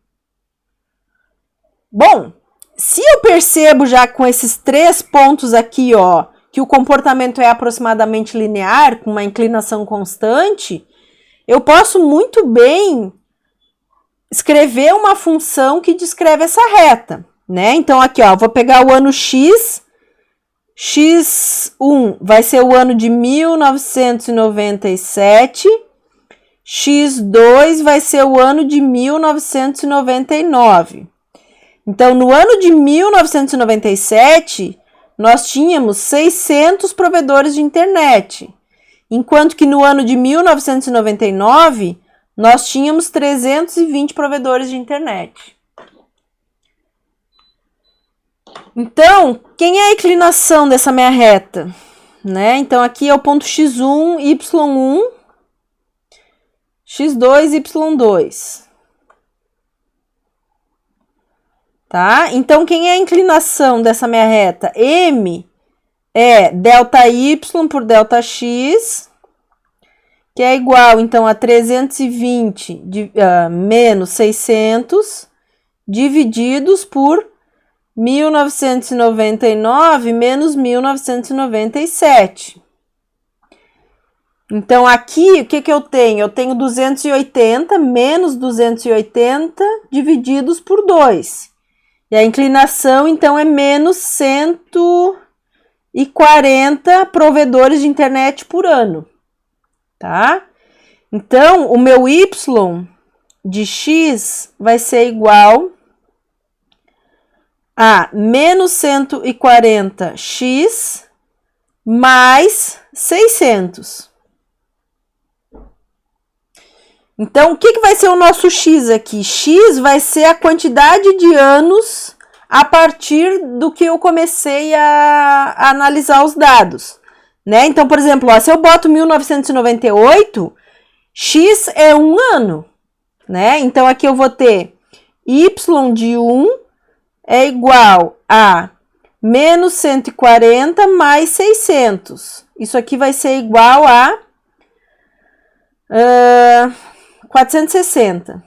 Bom, se eu percebo já com esses 3 pontos aqui, ó, que o comportamento é aproximadamente linear, com uma inclinação constante, eu posso muito bem escrever uma função que descreve essa reta, né? Então, aqui, ó, vou pegar o ano X, X1 vai ser o ano de 1997, X2 vai ser o ano de 1999. Então, no ano de 1997, nós tínhamos 600 provedores de internet, enquanto que no ano de 1999, nós tínhamos 320 provedores de internet. Então, quem é a inclinação dessa minha reta? Né? Então, aqui é o ponto X1, Y1, X2, Y2. Tá? Então, quem é a inclinação dessa minha reta? M é delta Y por delta X, que é igual, então, a 320 menos 600, divididos por 1999 menos 1997. Então, aqui, o que eu tenho? Eu tenho 280 menos 280 divididos por 2. E a inclinação, então, é menos 140 provedores de internet por ano. Tá? Então, o meu Y de X vai ser igual a menos 140x mais 600. Então, o que vai ser o nosso X aqui? X vai ser a quantidade de anos a partir do que eu comecei a analisar os dados. Né? Então, por exemplo, ó, se eu boto 1998, X é 1 ano. Né? Então, aqui eu vou ter Y de 1 é igual a menos 140 mais 600. Isso aqui vai ser igual a 460.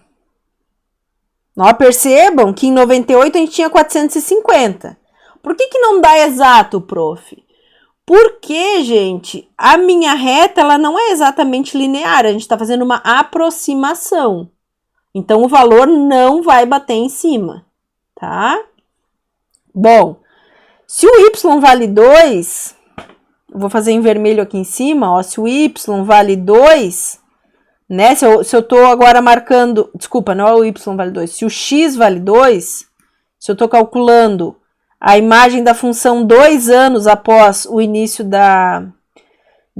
Ó, percebam que em 98 a gente tinha 450. Por que não dá exato, prof? Porque, gente, a minha reta ela não é exatamente linear. A gente está fazendo uma aproximação. Então, o valor não vai bater em cima. Tá? Bom, se o Y vale 2, vou fazer em vermelho aqui em cima, ó, se o Y vale 2, né, se eu tô agora marcando, desculpa, não é o Y vale 2, se o X vale 2, se eu tô calculando a imagem da função 2 anos após o início da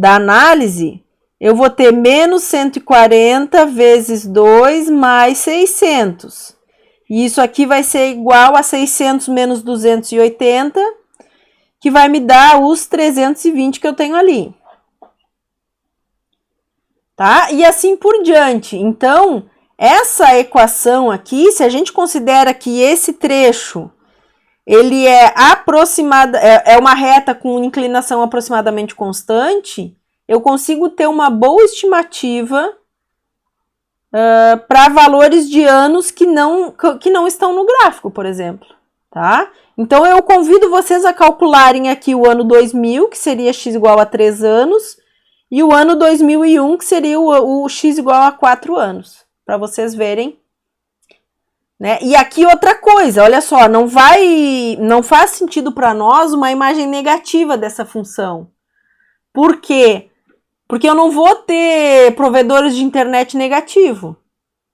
análise, eu vou ter menos 140 vezes 2 mais 600. E isso aqui vai ser igual a 600 menos 280, que vai me dar os 320 que eu tenho ali. Tá? E assim por diante. Então, essa equação aqui, se a gente considera que esse trecho, ele é uma reta com inclinação aproximadamente constante, eu consigo ter uma boa estimativa para valores de anos que não estão no gráfico, por exemplo, tá? Então, eu convido vocês a calcularem aqui o ano 2000, que seria x igual a 3 anos, e o ano 2001, que seria o x igual a 4 anos, para vocês verem né? E aqui outra coisa, olha só, não faz sentido para nós uma imagem negativa dessa função. Por quê? Porque eu não vou ter provedores de internet negativo,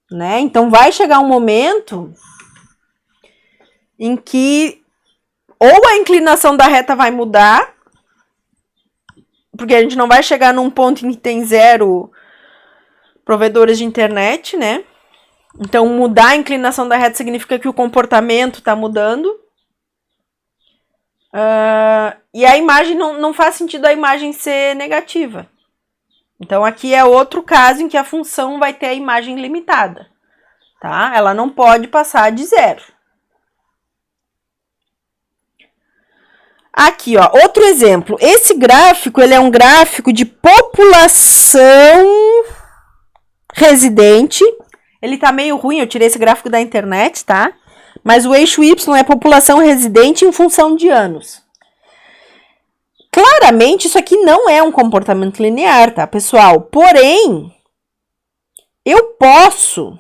né? Então vai chegar um momento em que ou a inclinação da reta vai mudar, porque a gente não vai chegar num ponto em que tem 0 provedores de internet, né? Então mudar a inclinação da reta significa que o comportamento está mudando. E a imagem não faz sentido a imagem ser negativa. Então aqui é outro caso em que a função vai ter a imagem limitada, tá? Ela não pode passar de 0. Aqui, ó, outro exemplo. Esse gráfico, ele é um gráfico de população residente. Ele tá meio ruim, eu tirei esse gráfico da internet, tá? Mas o eixo Y é população residente em função de anos. Claramente, isso aqui não é um comportamento linear, tá, pessoal? Porém, eu posso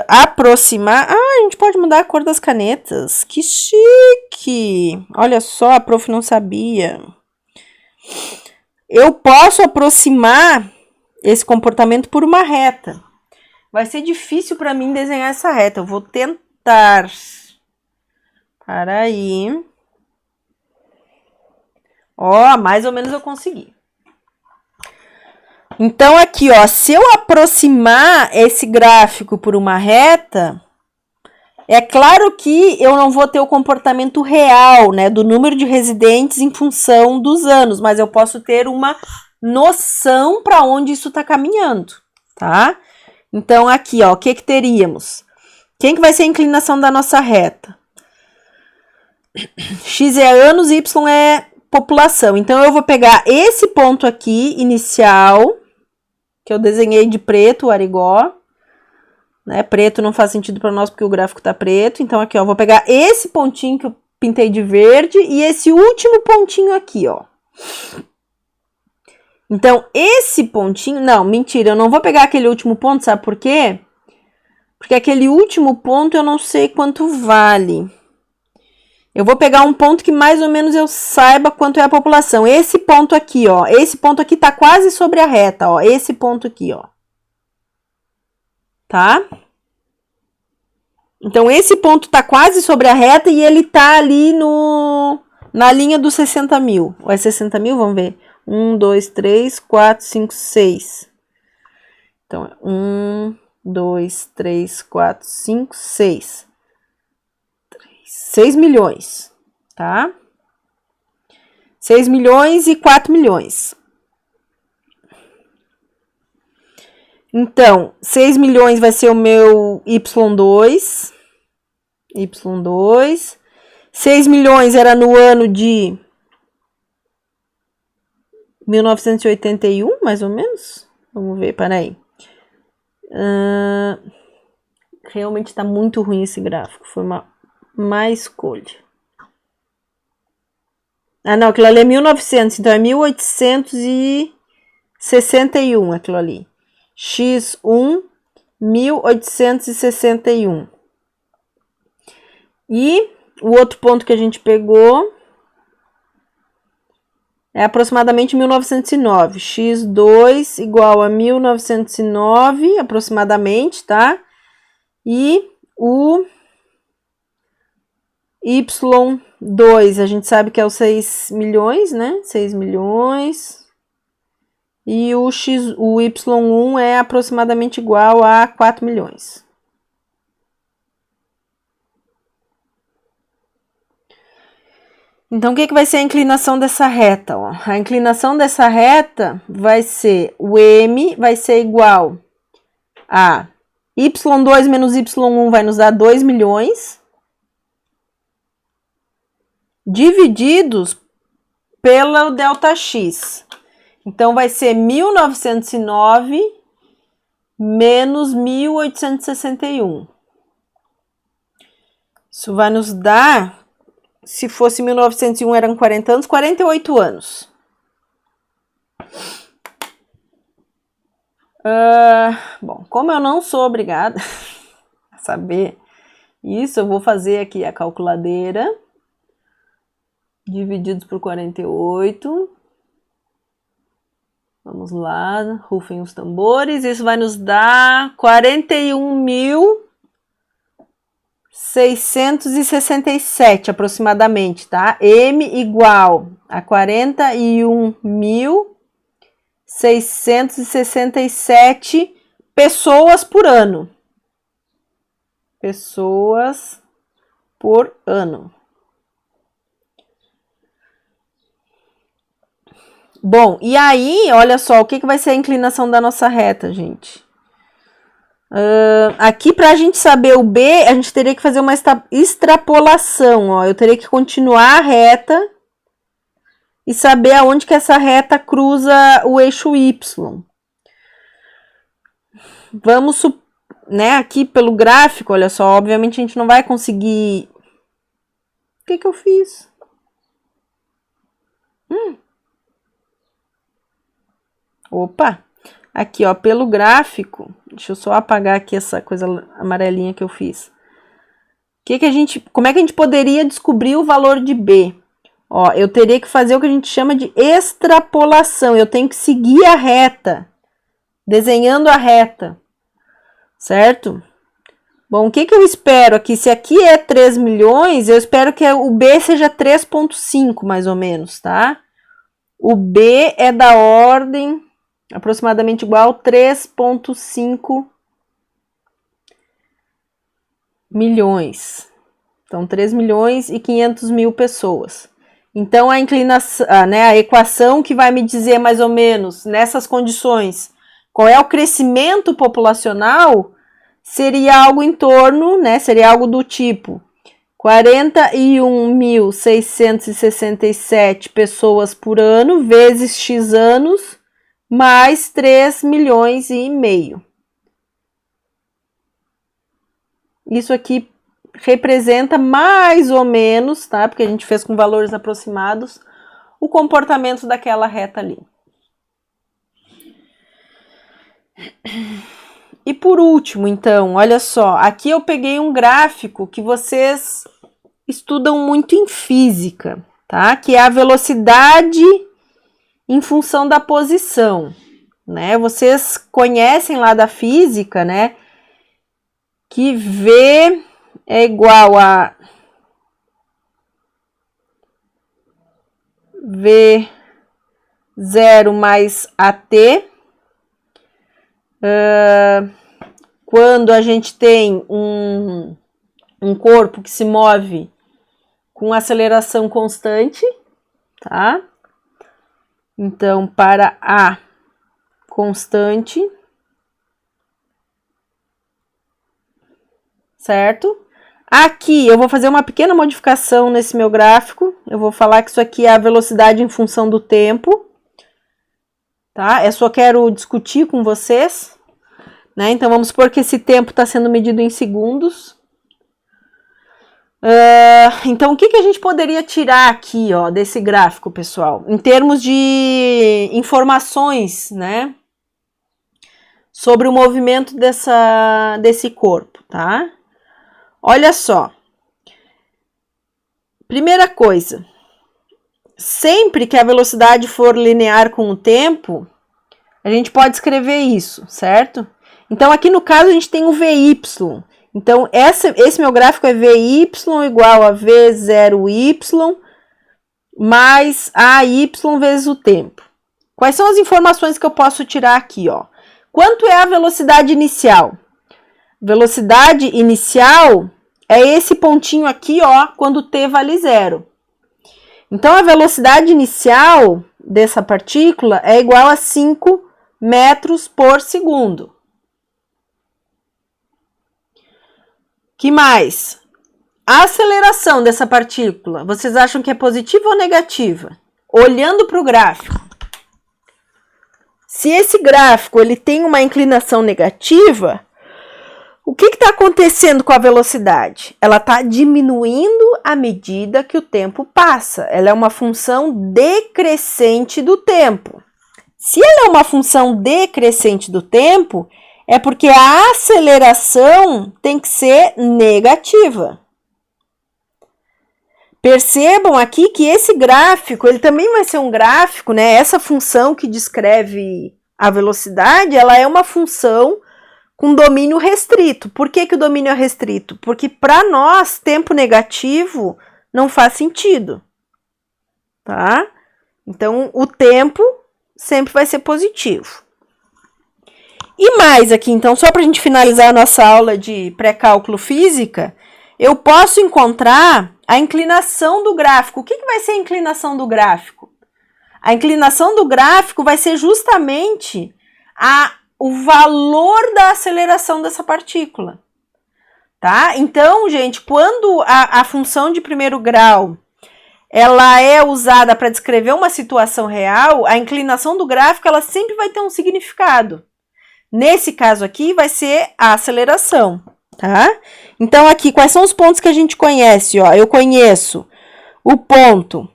aproximar... a gente pode mudar a cor das canetas. Que chique! Olha só, a prof não sabia. Eu posso aproximar esse comportamento por uma reta. Vai ser difícil para mim desenhar essa reta. Eu vou tentar. Para aí. Ó, mais ou menos eu consegui. Então, aqui, ó, se eu aproximar esse gráfico por uma reta, é claro que eu não vou ter o comportamento real, né, do número de residentes em função dos anos, mas eu posso ter uma noção para onde isso está caminhando, tá? Então, aqui, ó, o que teríamos? Quem que vai ser a inclinação da nossa reta? X é anos, Y é população. Então, eu vou pegar esse ponto aqui, inicial, que eu desenhei de preto, o arigó, né? Preto não faz sentido para nós porque o gráfico tá preto. Então, aqui, ó, vou pegar esse pontinho que eu pintei de verde e esse último pontinho aqui, ó. Então, esse pontinho... Não, mentira, eu não vou pegar aquele último ponto, sabe por quê? Porque aquele último ponto eu não sei quanto vale. Eu vou pegar um ponto que mais ou menos eu saiba quanto é a população. Esse ponto aqui, ó. Esse ponto aqui tá quase sobre a reta, ó. Esse ponto aqui, ó. Tá? Então, esse ponto tá quase sobre a reta e ele tá ali na linha dos 60 mil. Ou é 60 mil? Vamos ver. 1, 2, 3, 4, 5, 6. Então, 1, 2, 3, 4, 5, 6. 6 milhões, tá? 6 milhões e 4 milhões. Então, 6 milhões vai ser o meu Y2. Y2. 6 milhões era no ano de 1981, mais ou menos. Vamos ver, peraí. Realmente tá muito ruim esse gráfico. Foi uma má escolha. Ah, não, aquilo ali é 1900, então é 1861 aquilo ali. X1, 1861. E o outro ponto que a gente pegou é aproximadamente 1909. X2 igual a 1909, aproximadamente, tá? E o Y2, a gente sabe que é os 6 milhões, né? 6 milhões. E o Y1 é aproximadamente igual a 4 milhões. Então, o que vai ser a inclinação dessa reta? Ó? A inclinação dessa reta vai ser, o M vai ser igual a Y2 menos Y1 vai nos dar 2 milhões, divididos pelo ΔX. Então, vai ser 1909 menos 1861. Isso vai nos dar, se fosse 1901, eram 40 anos, 48 anos. Bom, como eu não sou obrigada saber isso, eu vou fazer aqui a calculadeira. Divididos por 48. Vamos lá, rufem os tambores. Isso vai nos dar 41.667 aproximadamente, tá? M igual a 41.667 pessoas por ano. Pessoas por ano. Bom, e aí, olha só, o que vai ser a inclinação da nossa reta, gente? Aqui, para a gente saber o B, a gente teria que fazer uma extrapolação, ó. Eu teria que continuar a reta e saber aonde que essa reta cruza o eixo Y. Vamos, né, aqui pelo gráfico, olha só, obviamente a gente não vai conseguir... O que eu fiz? Opa! Aqui, ó, pelo gráfico, deixa eu só apagar aqui essa coisa amarelinha que eu fiz. Como é que a gente poderia descobrir o valor de B? Ó, eu teria que fazer o que a gente chama de extrapolação. Eu tenho que seguir a reta, desenhando a reta, certo? Bom, o que eu espero aqui? Se aqui é 3 milhões, eu espero que o B seja 3,5 mais ou menos, tá? O B é da ordem aproximadamente igual a 3,5 milhões. Então, 3 milhões e 500 mil pessoas. Então, a inclinação, né, a equação que vai me dizer mais ou menos, nessas condições, qual é o crescimento populacional, seria algo em torno, né, seria algo do tipo 41.667 pessoas por ano, vezes X anos, mais 3 milhões e meio. Isso aqui representa mais ou menos, tá? Porque a gente fez com valores aproximados, o comportamento daquela reta ali. E por último, então, olha só, aqui eu peguei um gráfico que vocês estudam muito em física, tá? Que é a velocidade em função da posição, né? Vocês conhecem lá da física, né? Que V é igual a V0 mais AT. Quando a gente tem um corpo que se move com aceleração constante, tá? Então, para A constante, certo? Aqui eu vou fazer uma pequena modificação nesse meu gráfico. Eu vou falar que isso aqui é a velocidade em função do tempo, tá? Eu só quero discutir com vocês, né? Então, vamos supor que esse tempo está sendo medido em segundos. Então, o que a gente poderia tirar aqui, ó, desse gráfico, pessoal? Em termos de informações, né? Sobre o movimento desse corpo, tá? Olha só. Primeira coisa. Sempre que a velocidade for linear com o tempo, a gente pode escrever isso, certo? Então, aqui no caso, a gente tem o VY. Então, esse meu gráfico é VY igual a V0Y mais AY vezes o tempo. Quais são as informações que eu posso tirar aqui, ó? Quanto é a velocidade inicial? Velocidade inicial é esse pontinho aqui, ó, quando t vale 0. Então, a velocidade inicial dessa partícula é igual a 5 metros por segundo. Que mais? A aceleração dessa partícula, vocês acham que é positiva ou negativa? Olhando para o gráfico. Se esse gráfico ele tem uma inclinação negativa, o que está acontecendo com a velocidade? Ela está diminuindo à medida que o tempo passa. Ela é uma função decrescente do tempo. Se ela é uma função decrescente do tempo, É porque a aceleração tem que ser negativa. Percebam aqui que esse gráfico, ele também vai ser um gráfico, né? Essa função que descreve a velocidade, ela é uma função com domínio restrito. Por que o domínio é restrito? Porque para nós, tempo negativo não faz sentido, tá? Então, o tempo sempre vai ser positivo. E mais aqui, então, só para a gente finalizar a nossa aula de pré-cálculo física, eu posso encontrar a inclinação do gráfico. O que vai ser a inclinação do gráfico? A inclinação do gráfico vai ser justamente o valor da aceleração dessa partícula, tá? Então, gente, quando a função de primeiro grau ela é usada para descrever uma situação real, a inclinação do gráfico ela sempre vai ter um significado. Nesse caso aqui, vai ser a aceleração, tá? Então, aqui, quais são os pontos que a gente conhece? Ó, eu conheço o ponto...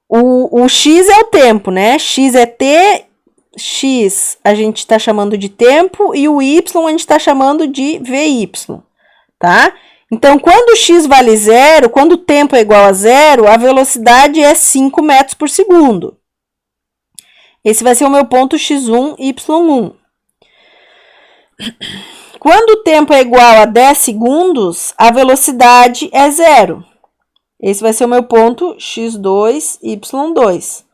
O x é o tempo, né? X é t, x a gente está chamando de tempo e o y a gente está chamando de vy, tá? Então, quando o x vale zero, quando o tempo é igual a zero, a velocidade é 5 metros por segundo. Esse vai ser o meu ponto x1, y1. Quando o tempo é igual a 10 segundos, a velocidade é zero. Esse vai ser o meu ponto x2, y2.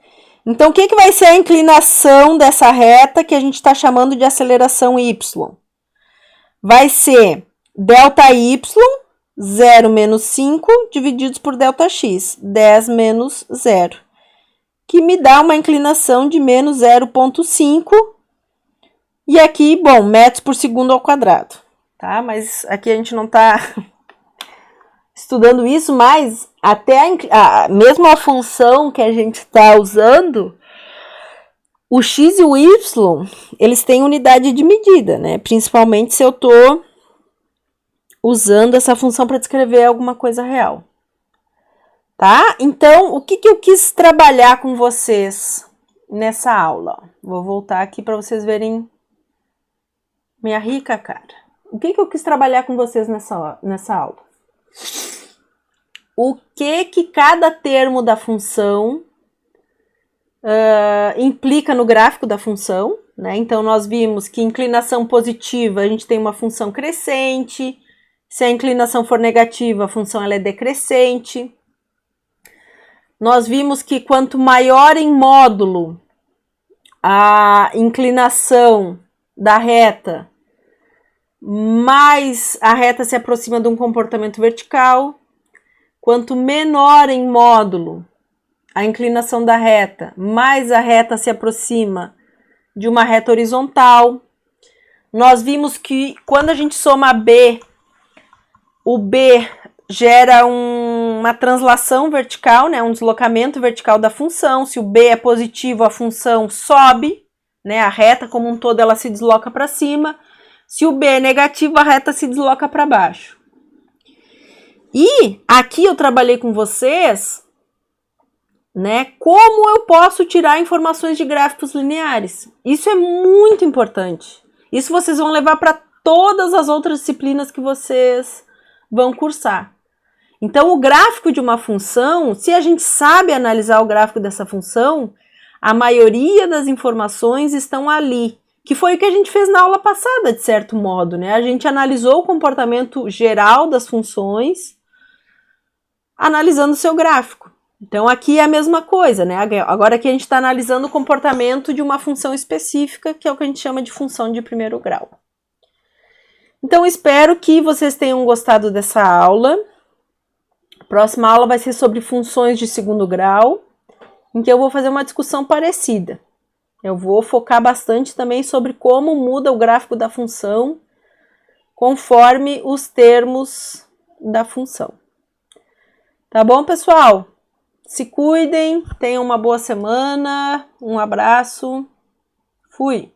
Então, o que vai ser a inclinação dessa reta que a gente está chamando de aceleração y? Vai ser ΔY, 0 menos 5, divididos por ΔX, 10 menos 0. Que me dá uma inclinação de menos 0,5. E aqui, bom, metros por segundo ao quadrado, tá? Mas aqui a gente não está estudando isso, mas até mesmo a função que a gente está usando, o x e o y, eles têm unidade de medida, né? Principalmente se eu estou usando essa função para descrever alguma coisa real. Tá? Então, o que eu quis trabalhar com vocês nessa aula? Vou voltar aqui para vocês verem minha rica cara. O que eu quis trabalhar com vocês nessa aula? O que cada termo da função implica no gráfico da função, né? Então, nós vimos que inclinação positiva, a gente tem uma função crescente. Se a inclinação for negativa, a função ela é decrescente. Nós vimos que quanto maior em módulo a inclinação da reta, mais a reta se aproxima de um comportamento vertical. Quanto menor em módulo a inclinação da reta, mais a reta se aproxima de uma reta horizontal. Nós vimos que quando a gente soma B, o B gera uma translação vertical, né, um deslocamento vertical da função. Se o B é positivo, a função sobe, né, a reta como um todo ela se desloca para cima. Se o B é negativo, a reta se desloca para baixo. E aqui eu trabalhei com vocês, né, como eu posso tirar informações de gráficos lineares. Isso é muito importante. Isso vocês vão levar para todas as outras disciplinas que vocês vão cursar. Então, o gráfico de uma função, se a gente sabe analisar o gráfico dessa função, a maioria das informações estão ali, que foi o que a gente fez na aula passada, de certo modo, né? A gente analisou o comportamento geral das funções, analisando o seu gráfico. Então, aqui é a mesma coisa, né? Agora aqui a gente está analisando o comportamento de uma função específica, que é o que a gente chama de função de primeiro grau. Então, espero que vocês tenham gostado dessa aula. A próxima aula vai ser sobre funções de segundo grau, em que eu vou fazer uma discussão parecida. Eu vou focar bastante também sobre como muda o gráfico da função conforme os termos da função. Tá bom, pessoal? Se cuidem, tenham uma boa semana, um abraço, fui!